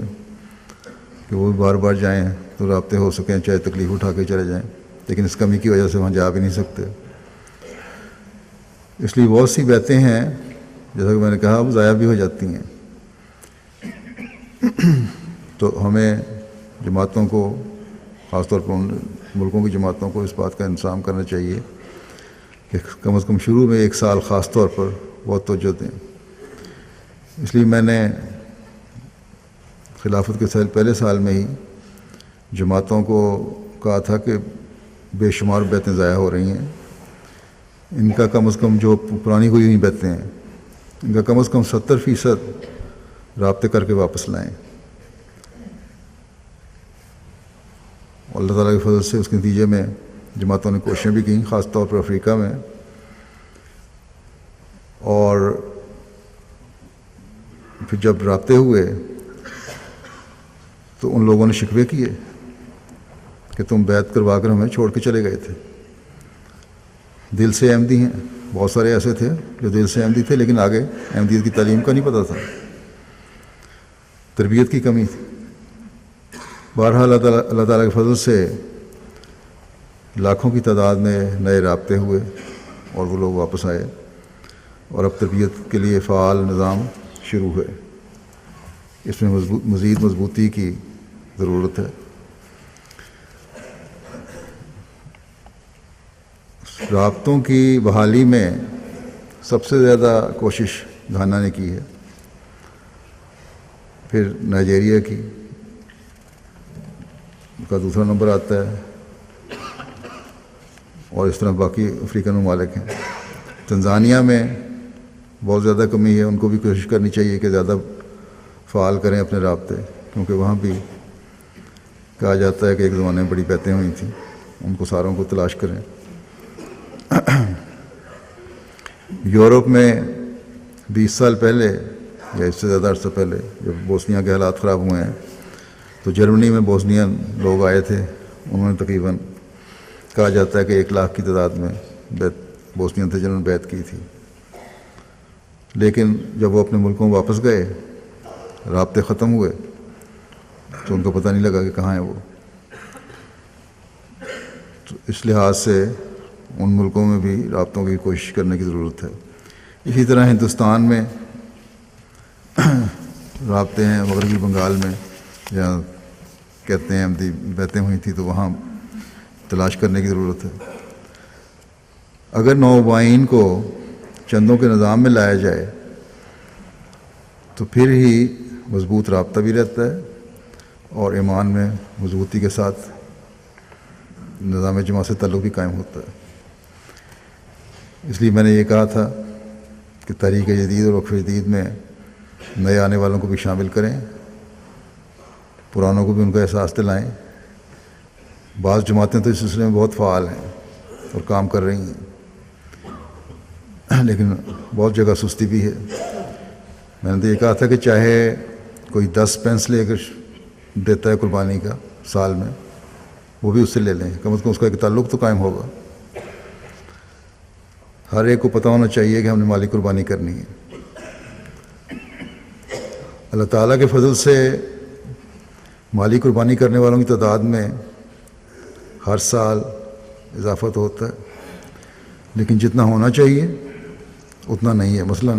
کہ وہ بھی بار بار جائیں تو رابطے ہو سکیں، چاہے تکلیف اٹھا کے چلے جائیں، لیکن اس کمی کی وجہ سے وہاں جا بھی نہیں سکتے. اس لیے بہت سی بیعتیں ہیں جیسا کہ میں نے کہا وہ ضائع بھی ہو جاتی ہیں. تو ہمیں جماعتوں کو، خاص طور پر ان ملکوں کی جماعتوں کو اس بات کا انتظام کرنا چاہیے کہ کم از کم شروع میں 1 سال خاص طور پر بہت توجہ دیں. اس لیے میں نے خلافت کے پہلے سال میں ہی جماعتوں کو کہا تھا کہ بے شمار بیعتیں ضائع ہو رہی ہیں، ان کا کم از کم جو پرانی ہوئی ہوئی بیعتیں ہیں ان کا کم از کم 70% رابطے کر کے واپس لائیں. اللہ تعالیٰ کے فضل سے اس کے نتیجے میں جماعتوں نے کوششیں بھی کیں، خاص طور پر افریقہ میں. اور پھر جب رابطے ہوئے تو ان لوگوں نے شکوے کیے کہ تم بیعت کروا کر ہمیں چھوڑ کے چلے گئے تھے. دل سے احمدی ہیں، بہت سارے ایسے تھے جو دل سے احمدی تھے لیکن آگے احمدیت کی تعلیم کا نہیں پتہ تھا، تربیت کی کمی تھی. بہرحال اللہ تعالیٰ کے فضل سے لاکھوں کی تعداد میں نئے رابطے ہوئے اور وہ لوگ واپس آئے اور اب تربیت کے لیے فعال نظام شروع ہوئے. اس میں مزید مضبوطی کی ضرورت ہے. رابطوں کی بحالی میں سب سے زیادہ کوشش گھانا نے کی ہے، پھر نائجیریا کی کا دوسرا نمبر آتا ہے، اور اس طرح باقی افریقن ممالک ہیں. تنزانیہ میں بہت زیادہ کمی ہے، ان کو بھی کوشش کرنی چاہیے کہ زیادہ فعال کریں اپنے رابطے، کیونکہ وہاں بھی کہا جاتا ہے کہ ایک زمانے میں بڑی بیعتیں ہوئی تھیں، ان کو ساروں کو تلاش کریں. یورپ میں 20 سال پہلے یا اس سے زیادہ عرصہ پہلے جب بوسنیا کے حالات خراب ہوئے ہیں تو جرمنی میں بوسنین لوگ آئے تھے. انہوں نے تقریباً کہا جاتا ہے کہ 1 لاکھ کی تعداد میں بوسنین تھے جنہوں نے بیعت کی تھی. لیکن جب وہ اپنے ملکوں واپس گئے، رابطے ختم ہوئے، تو ان کو پتہ نہیں لگا کہ کہاں ہیں وہ. تو اس لحاظ سے ان ملکوں میں بھی رابطوں کی کوشش کرنے کی ضرورت ہے. اسی طرح ہندوستان میں رابطے ہیں، مغربی بنگال میں جہاں کہتے ہیں احمدی بیعتیں ہوئی تھیں، تو وہاں تلاش کرنے کی ضرورت ہے. اگر نوآبائین کو چندوں کے نظام میں لایا جائے تو پھر ہی مضبوط رابطہ بھی رہتا ہے اور ایمان میں مضبوطی کے ساتھ نظام جماعت سے تعلق بھی قائم ہوتا ہے. اس لیے میں نے یہ کہا تھا کہ تحریک جدید اور وقف جدید میں نئے آنے والوں کو بھی شامل کریں، پرانوں کو بھی ان کا احساس دلائیں. بعض جماعتیں تو اس سلسلے میں بہت فعال ہیں اور کام کر رہی ہیں، لیکن بہت جگہ سستی بھی ہے. میں نے تو یہ کہا تھا کہ چاہے کوئی 10 پینس لے کر دیتا ہے قربانی کا سال میں، وہ بھی اس سے لے لیں، کم از کم اس کا ایک تعلق تو قائم ہوگا. ہر ایک کو پتہ ہونا چاہیے کہ ہم نے مالی قربانی کرنی ہے. اللہ تعالیٰ کے فضل سے مالی قربانی کرنے والوں کی تعداد میں ہر سال اضافہ تو ہوتا ہے، لیکن جتنا ہونا چاہیے اتنا نہیں ہے. مثلا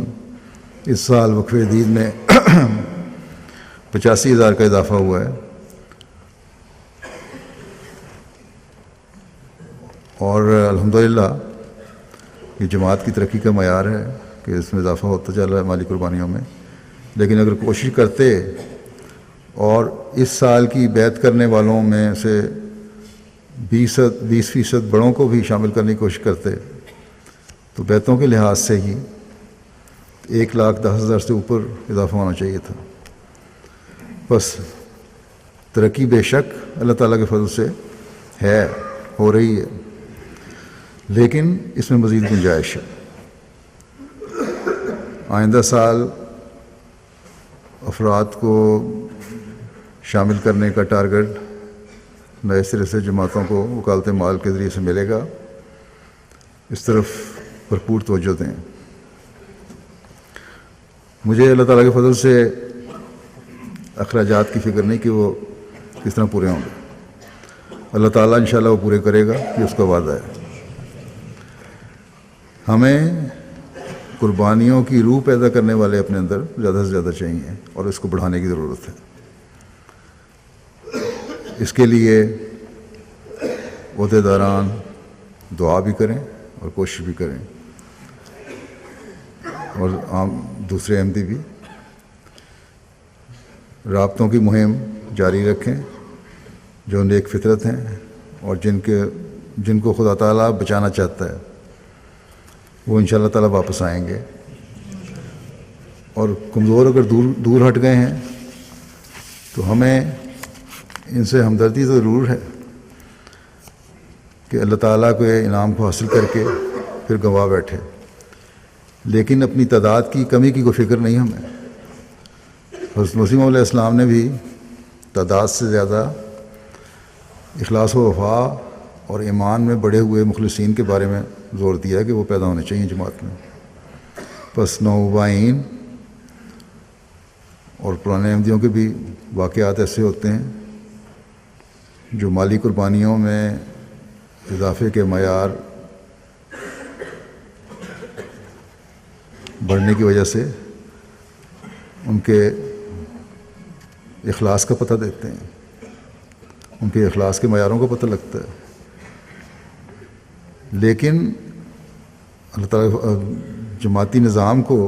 اس سال وقف جدید میں 85,000 کا اضافہ ہوا ہے، اور الحمدللہ یہ جماعت کی ترقی کا معیار ہے کہ اس میں اضافہ ہوتا چل رہا ہے مالی قربانیوں میں. لیکن اگر کوشش کرتے اور اس سال کی بیعت کرنے والوں میں سے 20% بڑوں کو بھی شامل کرنے کی کوشش کرتے تو بیعتوں کے لحاظ سے ہی 1,10,000 سے اوپر اضافہ ہونا چاہیے تھا. بس ترقی بے شک اللہ تعالیٰ کے فضل سے ہے، ہو رہی ہے، لیکن اس میں مزید گنجائش ہے. آئندہ سال افراد کو شامل کرنے کا ٹارگٹ نئے سرے سے جماعتوں کو وکالت مال کے ذریعے سے ملے گا. اس طرف بھرپور توجہ دیں. مجھے اللہ تعالیٰ کے فضل سے اخراجات کی فکر نہیں کہ وہ کس طرح پورے ہوں گے. اللہ تعالیٰ انشاءاللہ وہ پورے کرے گا، یہ اس کا وعدہ ہے. ہمیں قربانیوں کی روح پیدا کرنے والے اپنے اندر زیادہ سے زیادہ چاہیے اور اس کو بڑھانے کی ضرورت ہے. اس کے لیے عہدیداران دعا بھی کریں اور کوشش بھی کریں، اور عام دوسرے احمدی بھی رابطوں کی مہم جاری رکھیں جو نیک فطرت ہیں اور جن کو خدا تعالیٰ بچانا چاہتا ہے، وہ انشاءاللہ تعالیٰ واپس آئیں گے. اور کمزور اگر دور ہٹ گئے ہیں تو ہمیں ان سے ہمدردی تو ضرور ہے کہ اللہ تعالیٰ کے انعام کو حاصل کر کے پھر گنوا بیٹھے، لیکن اپنی تعداد کی کمی کی کوئی فکر نہیں ہمیں. حضرت مسیح علیہ السلام نے بھی تعداد سے زیادہ اخلاص و وفا اور ایمان میں بڑھے ہوئے مخلصین کے بارے میں زور دیا کہ وہ پیدا ہونے چاہیے جماعت میں. بس نوآبائین اور پرانے احمدیوں کے بھی واقعات ایسے ہوتے ہیں جو مالی قربانیوں میں اضافے کے معیار بڑھنے کی وجہ سے ان کے اخلاص کا پتہ دیتے ہیں، ان کے اخلاص کے معیاروں کا پتہ لگتا ہے. لیکن اللہ تعالیٰ جماعتی نظام کو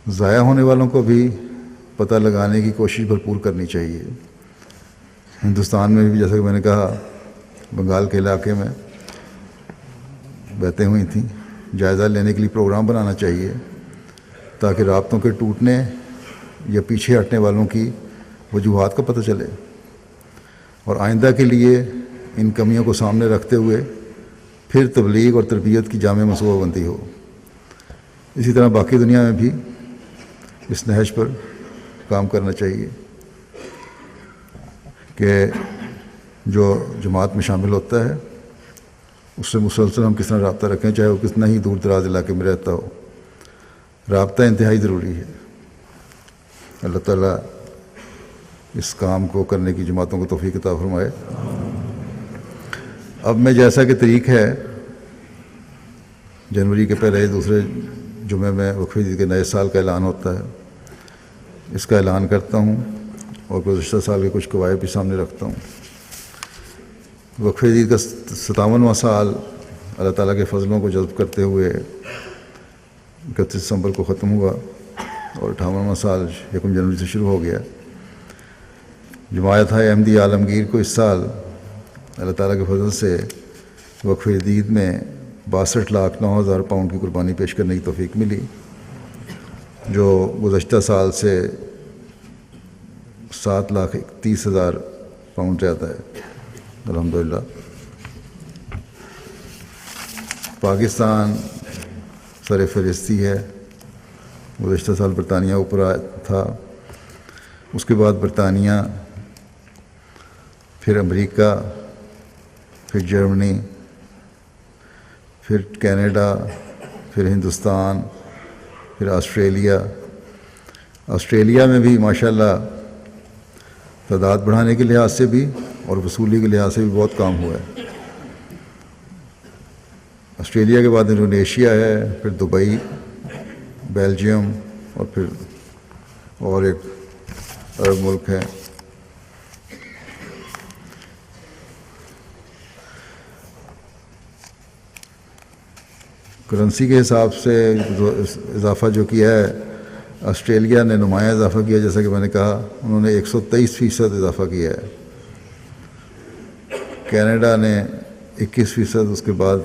ضائع ہونے والوں کو بھی پتہ لگانے کی کوشش بھرپور کرنی چاہیے. ہندوستان میں بھی جیسا کہ میں نے کہا بنگال کے علاقے میں بیعتیں ہوئی تھیں، جائزہ لینے کے لیے پروگرام بنانا چاہیے تاکہ رابطوں کے ٹوٹنے یا پیچھے ہٹنے والوں کی وجوہات کا پتہ چلے اور آئندہ کے لیے ان کمیوں کو سامنے رکھتے ہوئے پھر تبلیغ اور تربیت کی جامع منصوبہ بندی ہو. اسی طرح باقی دنیا میں بھی اس نہج پر کام کرنا چاہیے کہ جو جماعت میں شامل ہوتا ہے اس سے مسلسل ہم کس طرح رابطہ رکھیں، چاہے وہ کتنا ہی دور دراز علاقے میں رہتا ہو۔ رابطہ انتہائی ضروری ہے۔ اللہ تعالیٰ اس کام کو کرنے کی جماعتوں کو توفیق عطا فرمائے۔ اب میں جیسا کہ طریق ہے جنوری کے پہلے دوسرے جمعے میں وقف عید کے نئے سال کا اعلان ہوتا ہے، اس کا اعلان کرتا ہوں اور گزشتہ سال کے کچھ قواعد بھی سامنے رکھتا ہوں۔ وقف عید کا 57واں سال اللہ تعالیٰ کے فضلوں کو جذب کرتے ہوئے 31 دسمبر کو ختم ہوا اور 58واں سال 1 جنوری سے شروع ہو گیا۔ جماعت احمدی عالمگیر کو اس سال اللہ تعالیٰ کے فضل سے وقف عید میں 62,09,000 پاؤنڈ کی قربانی پیش کرنے کی توفیق ملی، جو گزشتہ سال سے 7,31,000 پاؤنڈ زیادہ ہے الحمدللہ۔ پاکستان سر فہرستی ہے۔ گزشتہ سال برطانیہ اوپر تھا، اس کے بعد برطانیہ، پھر امریکہ، پھر جرمنی، پھر کینیڈا، پھر ہندوستان، پھر آسٹریلیا۔ آسٹریلیا میں بھی ماشاءاللہ تعداد بڑھانے کے لحاظ سے بھی اور وصولی کے لحاظ سے بھی بہت کام ہوا ہے۔ آسٹریلیا کے بعد انڈونیشیا ہے، پھر دبئی، بیلجیم اور پھر اور ایک عرب ملک ہے۔ کرنسی کے حساب سے اضافہ جو کیا ہے، آسٹریلیا نے نمایاں اضافہ کیا، جیسا کہ میں نے کہا انہوں نے 123% اضافہ کیا ہے۔ کینیڈا نے 21%، اس کے بعد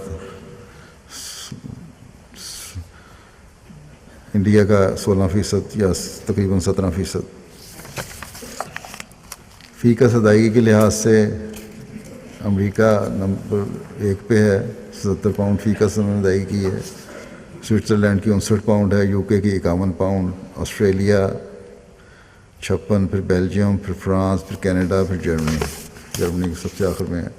انڈیا کا 16% یا تقریباً 17%۔ فی کس ادائیگی کے لحاظ سے امریکہ نمبر 1 پہ ہے، 77 پاؤنڈ فی کس انہوں نے ادائیگی کی ہے۔ سوئٹزرلینڈ کی 59 پاؤنڈ ہے، یو کے کی 51 پاؤنڈ، آسٹریلیا 56، پھر بیلجیم، پھر فرانس، پھر کینیڈا، پھر جرمنی سب سے آخر میں ہے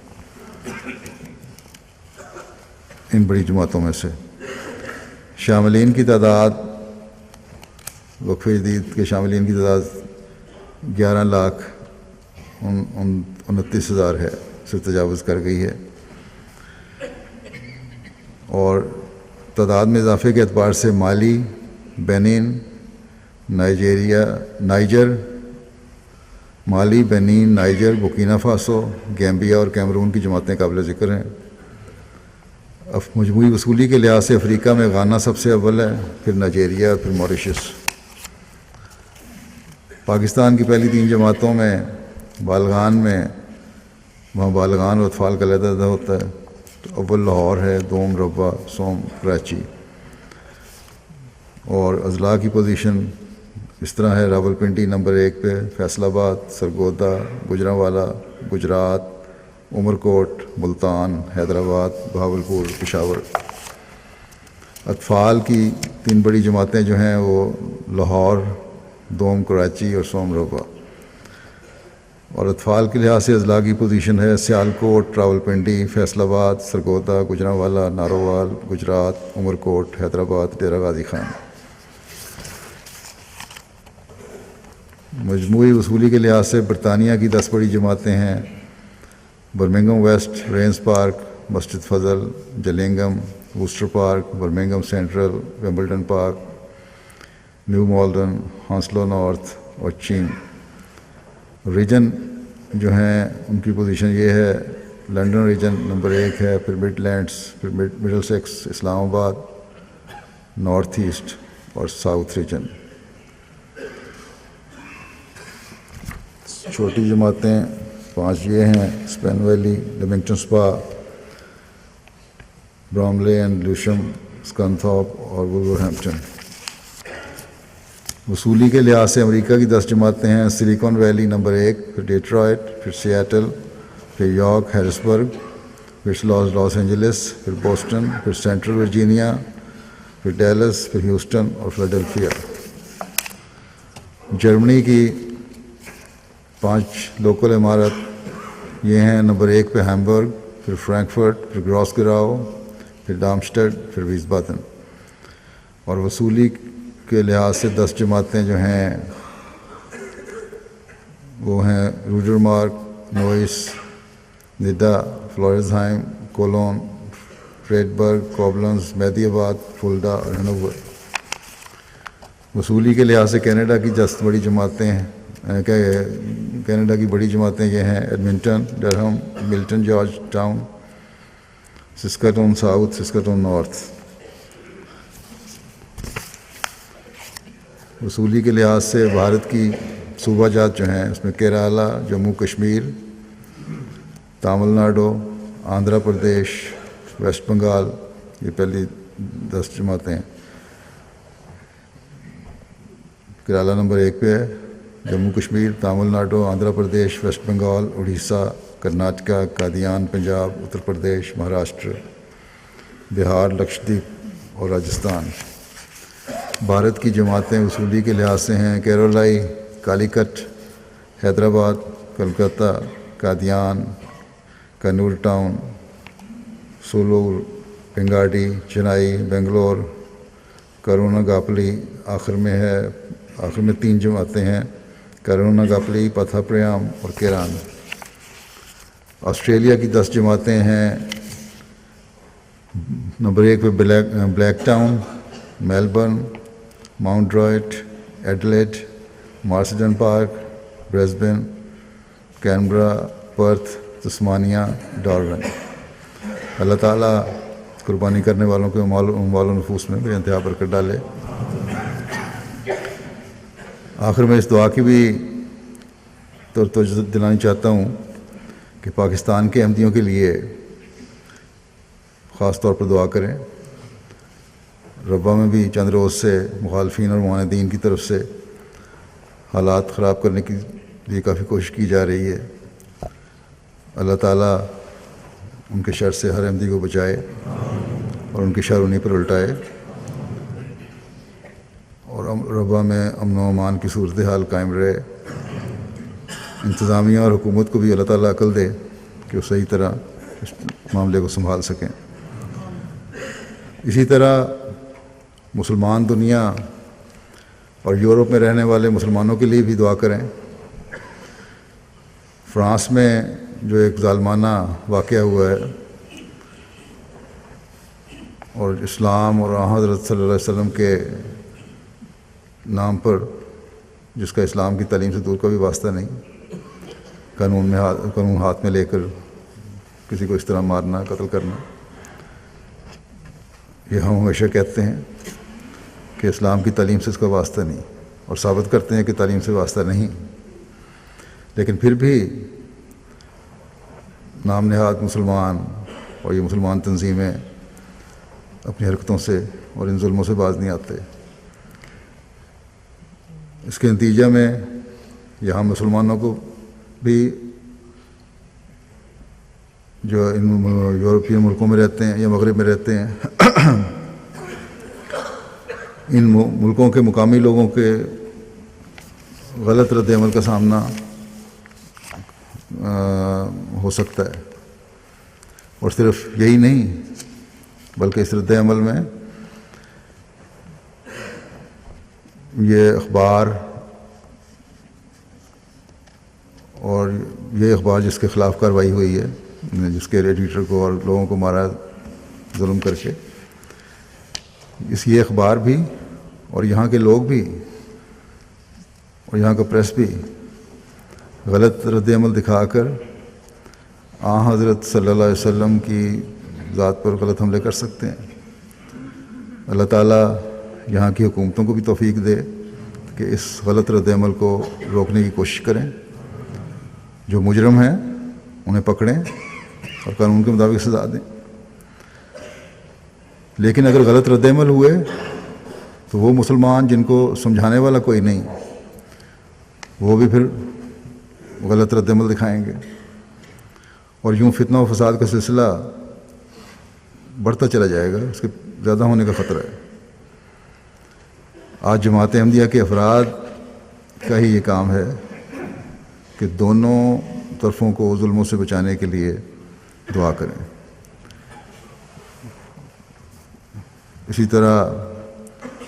ان بڑی جماعتوں میں سے۔ شاملین کی تعداد، وقف عید کے شاملین کی تعداد 11,29,000 ہے، سے تجاوز کر گئی ہے، اور تعداد میں اضافے کے اعتبار سے مالی، بینن، نائجر، بورکینا فاسو، گیمبیا اور کیمرون کی جماعتیں قابل ذکر ہیں۔ مجموعی وصولی کے لحاظ سے افریقہ میں غانا سب سے اول ہے، پھر نائجیریا اور پھر موریشس۔ پاکستان کی پہلی 3 جماعتوں میں بالغان میں، وہاں بالغان اور اطفال کا علیحدہ علیحدہ ہوتا ہے، تو اول لاہور ہے، دوم ربوہ، سوم کراچی۔ اور اضلاع کی پوزیشن اس طرح ہے: راولپنڈی نمبر 1 پہ، فیصل آباد، سرگودا، گوجرانوالہ، گجرات، عمرکوٹ، ملتان، حیدرآباد، بہاولپور، پشاور۔ اطفال کی 3 بڑی جماعتیں جو ہیں وہ لاہور، دوم کراچی اور سوم ربوہ۔ اور اطفال کے لحاظ سے اضلاع کی پوزیشن ہے: سیالکوٹ، راولپنڈی، فیصل آباد، سرگودا، گوجرانوالہ، نارووال، گجرات، عمرکوٹ، حیدرآباد، ڈیرہ غازی خان۔ مجموعی وصولی کے لحاظ سے برطانیہ کی 10 بڑی جماعتیں ہیں: Birmingham waste, rains Park, Masjid Fazl, Gillingham, Worcester Park, Birmingham Central, Wimbledon Park, New Malden, Hounslow North اور چین۔ ریجن جو ہیں ان کی پوزیشن یہ ہے: لنڈن ریجن نمبر 1 ہے، پھر مڈ لینڈس، پھر مڈل سیکس، اسلام آباد، نارتھ ایسٹ اور ساؤتھ ریجن۔ چھوٹی جماعتیں 5 یہ ہیں: اسپین ویلی، لیمنگٹن سپا، براملے اینڈ لوشم، اسکنتھاپ اور وولورہیمپٹن۔ وصولی کے لحاظ سے امریکہ کی 10 جماعتیں ہیں: سلیکون ویلی نمبر 1، پھر ڈیٹرائٹ، پھر سیاٹل، پھر یارک، ہیرسبرگ، پھر لاس اینجلس، پھر بوسٹن، پھر سینٹرل ورجینیا، پھر ڈیلس، پھر ہیوسٹن اور فلاڈیلفیا۔ جرمنی کی 5 لوکل عمارت یہ ہیں: نمبر 1 پہ ہیمبرگ، پھر فرینکفرٹ، پھر گراس گراؤ، پھر ڈارمسٹڈ، پھر ویسبادن. اور وصولی کے لحاظ سے 10 جماعتیں جو ہیں وہ ہیں روجرمارک، نوئس، ندا، فلورزہائم، کولون، فریڈبرگ، کوبلنز، مہدی آباد، فلڈا اور ہنوور. وصولی کے لحاظ سے کینیڈا کی 10 بڑی جماعتیں ہیں. کینیڈا کی بڑی جماعتیں یہ ہیں: Edmonton, ڈرہم، Milton George town, Saskatoon south, Saskatoon north. وصولی کے لحاظ سے بھارت کی صوبہ جات جو ہیں اس میں کیرالہ، جموں کشمیر، تامل ناڈو، آندھرا پردیش، ویسٹ بنگال، یہ پہلی 10 جماعتیں ہیں. کیرالہ نمبر 1 پہ ہے، جموں کشمیر، تامل ناڈو، آندھرا پردیش، ویسٹ بنگال، اڑیسہ، کرناٹکا، قادیان پنجاب، اتر پردیش، مہاراشٹر، بہار، لکشدیپ اور راجستھان. بھارت کی جماعتیں وصولی کے لحاظ سے ہیں: کیرولائی، کالیکٹ، حیدرآباد، کلکتہ، قادیان، کنور ٹاؤن، سولور، پنگاڈی، چنائی، بنگلور، کرونا گاپلی. آخر میں 3 جماعتیں ہیں: کرونا گاپلی، پتھا پریام اور کیران. آسٹریلیا کی 10 جماعتیں ہیں. نمبر 1 پہ Blacktown, Melbourne, Mount Druitt, Adelaide, Marsden Park, Brisbane, Canberra, Perth, Tasmania, Darwin. اللہ تعالیٰ قربانی کرنے والوں کے مال و نفوس میں بے انتہا برکت ڈالے. آخر میں اس دعا کی بھی توجہ دلانی چاہتا ہوں کہ پاکستان کے احمدیوں کے لیے خاص طور پر دعا کریں. ربا میں بھی چند روز سے مخالفین اور معاندین کی طرف سے حالات خراب کرنے کی لیے کافی کوشش کی جا رہی ہے. اللہ تعالیٰ ان کے شر سے ہر احمدی کو بچائے اور ان کی شر انہیں پر الٹائے، اور ربا میں امن و امان کی صورتحال قائم رہے. انتظامیہ اور حکومت کو بھی اللہ تعالیٰ عقل دے کہ وہ صحیح طرح اس معاملے کو سنبھال سکیں. اسی طرح مسلمان دنیا اور یورپ میں رہنے والے مسلمانوں کے لیے بھی دعا کریں. فرانس میں جو ایک ظالمانہ واقعہ ہوا ہے اور اسلام اور حضرت صلی اللہ علیہ وسلم کے نام پر، جس کا اسلام کی تعلیم سے دور کا بھی واسطہ نہیں، قانون ہاتھ میں لے کر کسی کو اس طرح مارنا، قتل کرنا، یہ ہم ہمیشہ کہتے ہیں کہ اسلام کی تعلیم سے اس کا واسطہ نہیں، اور ثابت کرتے ہیں کہ تعلیم سے واسطہ نہیں. لیکن پھر بھی نام نہاد مسلمان اور یہ مسلمان تنظیمیں اپنی حرکتوں سے اور ان ظلموں سے باز نہیں آتے. اس کے نتیجہ میں یہاں مسلمانوں کو بھی جو ان یورپین ملکوں میں رہتے ہیں یا مغرب میں رہتے ہیں، ان ملکوں کے مقامی لوگوں کے غلط رد عمل کا سامنا ہو سکتا ہے. اور صرف یہی نہیں بلکہ اس رد عمل میں یہ اخبار اور یہ اخبار جس کے خلاف کارروائی ہوئی ہے، جس کے ایڈیٹر کو اور لوگوں کو مارا ظلم کر کے، یہ اخبار بھی اور یہاں کے لوگ بھی اور یہاں کا پریس بھی غلط رد عمل دکھا کر حضرت صلی اللہ علیہ وسلم کی ذات پر غلط حملے کر سکتے ہیں. اللہ تعالیٰ یہاں کی حکومتوں کو بھی توفیق دے کہ اس غلط رد عمل کو روکنے کی کوشش کریں. جو مجرم ہیں انہیں پکڑیں اور قانون کے مطابق سزا دیں. لیکن اگر غلط رد عمل ہوئے تو وہ مسلمان جن کو سمجھانے والا کوئی نہیں، وہ بھی پھر غلط رد عمل دکھائیں گے، اور یوں فتنہ و فساد کا سلسلہ بڑھتا چلا جائے گا. اس کے زیادہ ہونے کا خطرہ ہے. آج جماعت احمدیہ کے افراد کا ہی یہ کام ہے کہ دونوں طرفوں کو ظلموں سے بچانے کے لیے دعا کریں. اسی طرح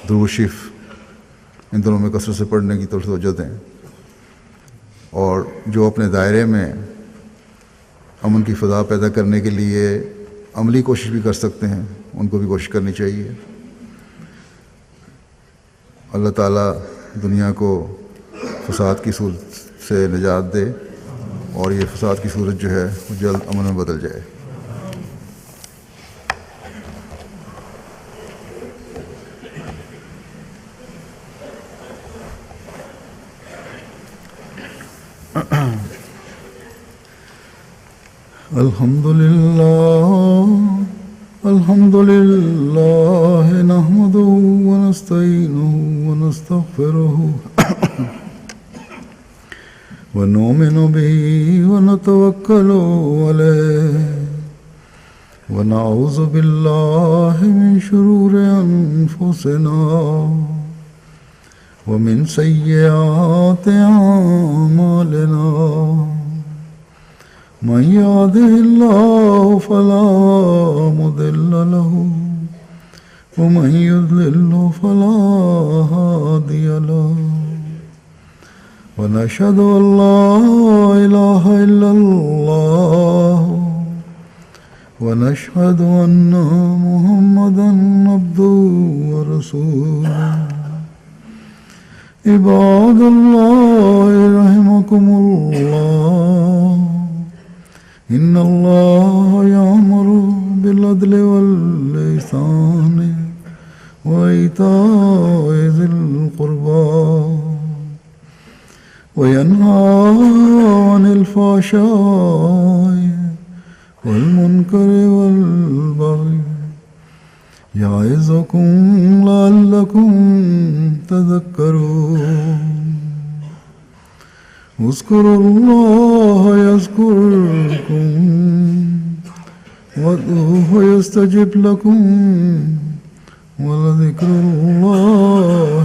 درود شریف ان دنوں میں کثرت سے پڑھنے کی طرف توجہ دیں، اور جو اپنے دائرے میں امن کی فضا پیدا کرنے کے لیے عملی کوشش بھی کر سکتے ہیں ان کو بھی کوشش کرنی چاہیے. اللہ تعالیٰ دنیا کو فساد کی صورت سے نجات دے اور یہ فساد کی صورت جو ہے وہ جلد امن میں بدل جائے. الحمد لله نحمده ونستعينه ونستغفره ونؤمن به ونتوكل عليه ونعوذ بالله من شرور أنفسنا ومن سيئات أعمالنا. من يهده الله فلا مضل له ومن يضلل فلا هادي له. ونشهد أن لا إله إلا الله ونشهد أن محمدا عبده ورسوله. عباد الله رحمكم الله، إن الله يأمر بالعدل والإحسان وإيتاء ذي القربى وينهى عن الفحشاء والمنكر والبغي يعظكم لعلكم تذكرون. اذكروا الله يذكركم وادعوه يستجب لكم ولذكر الله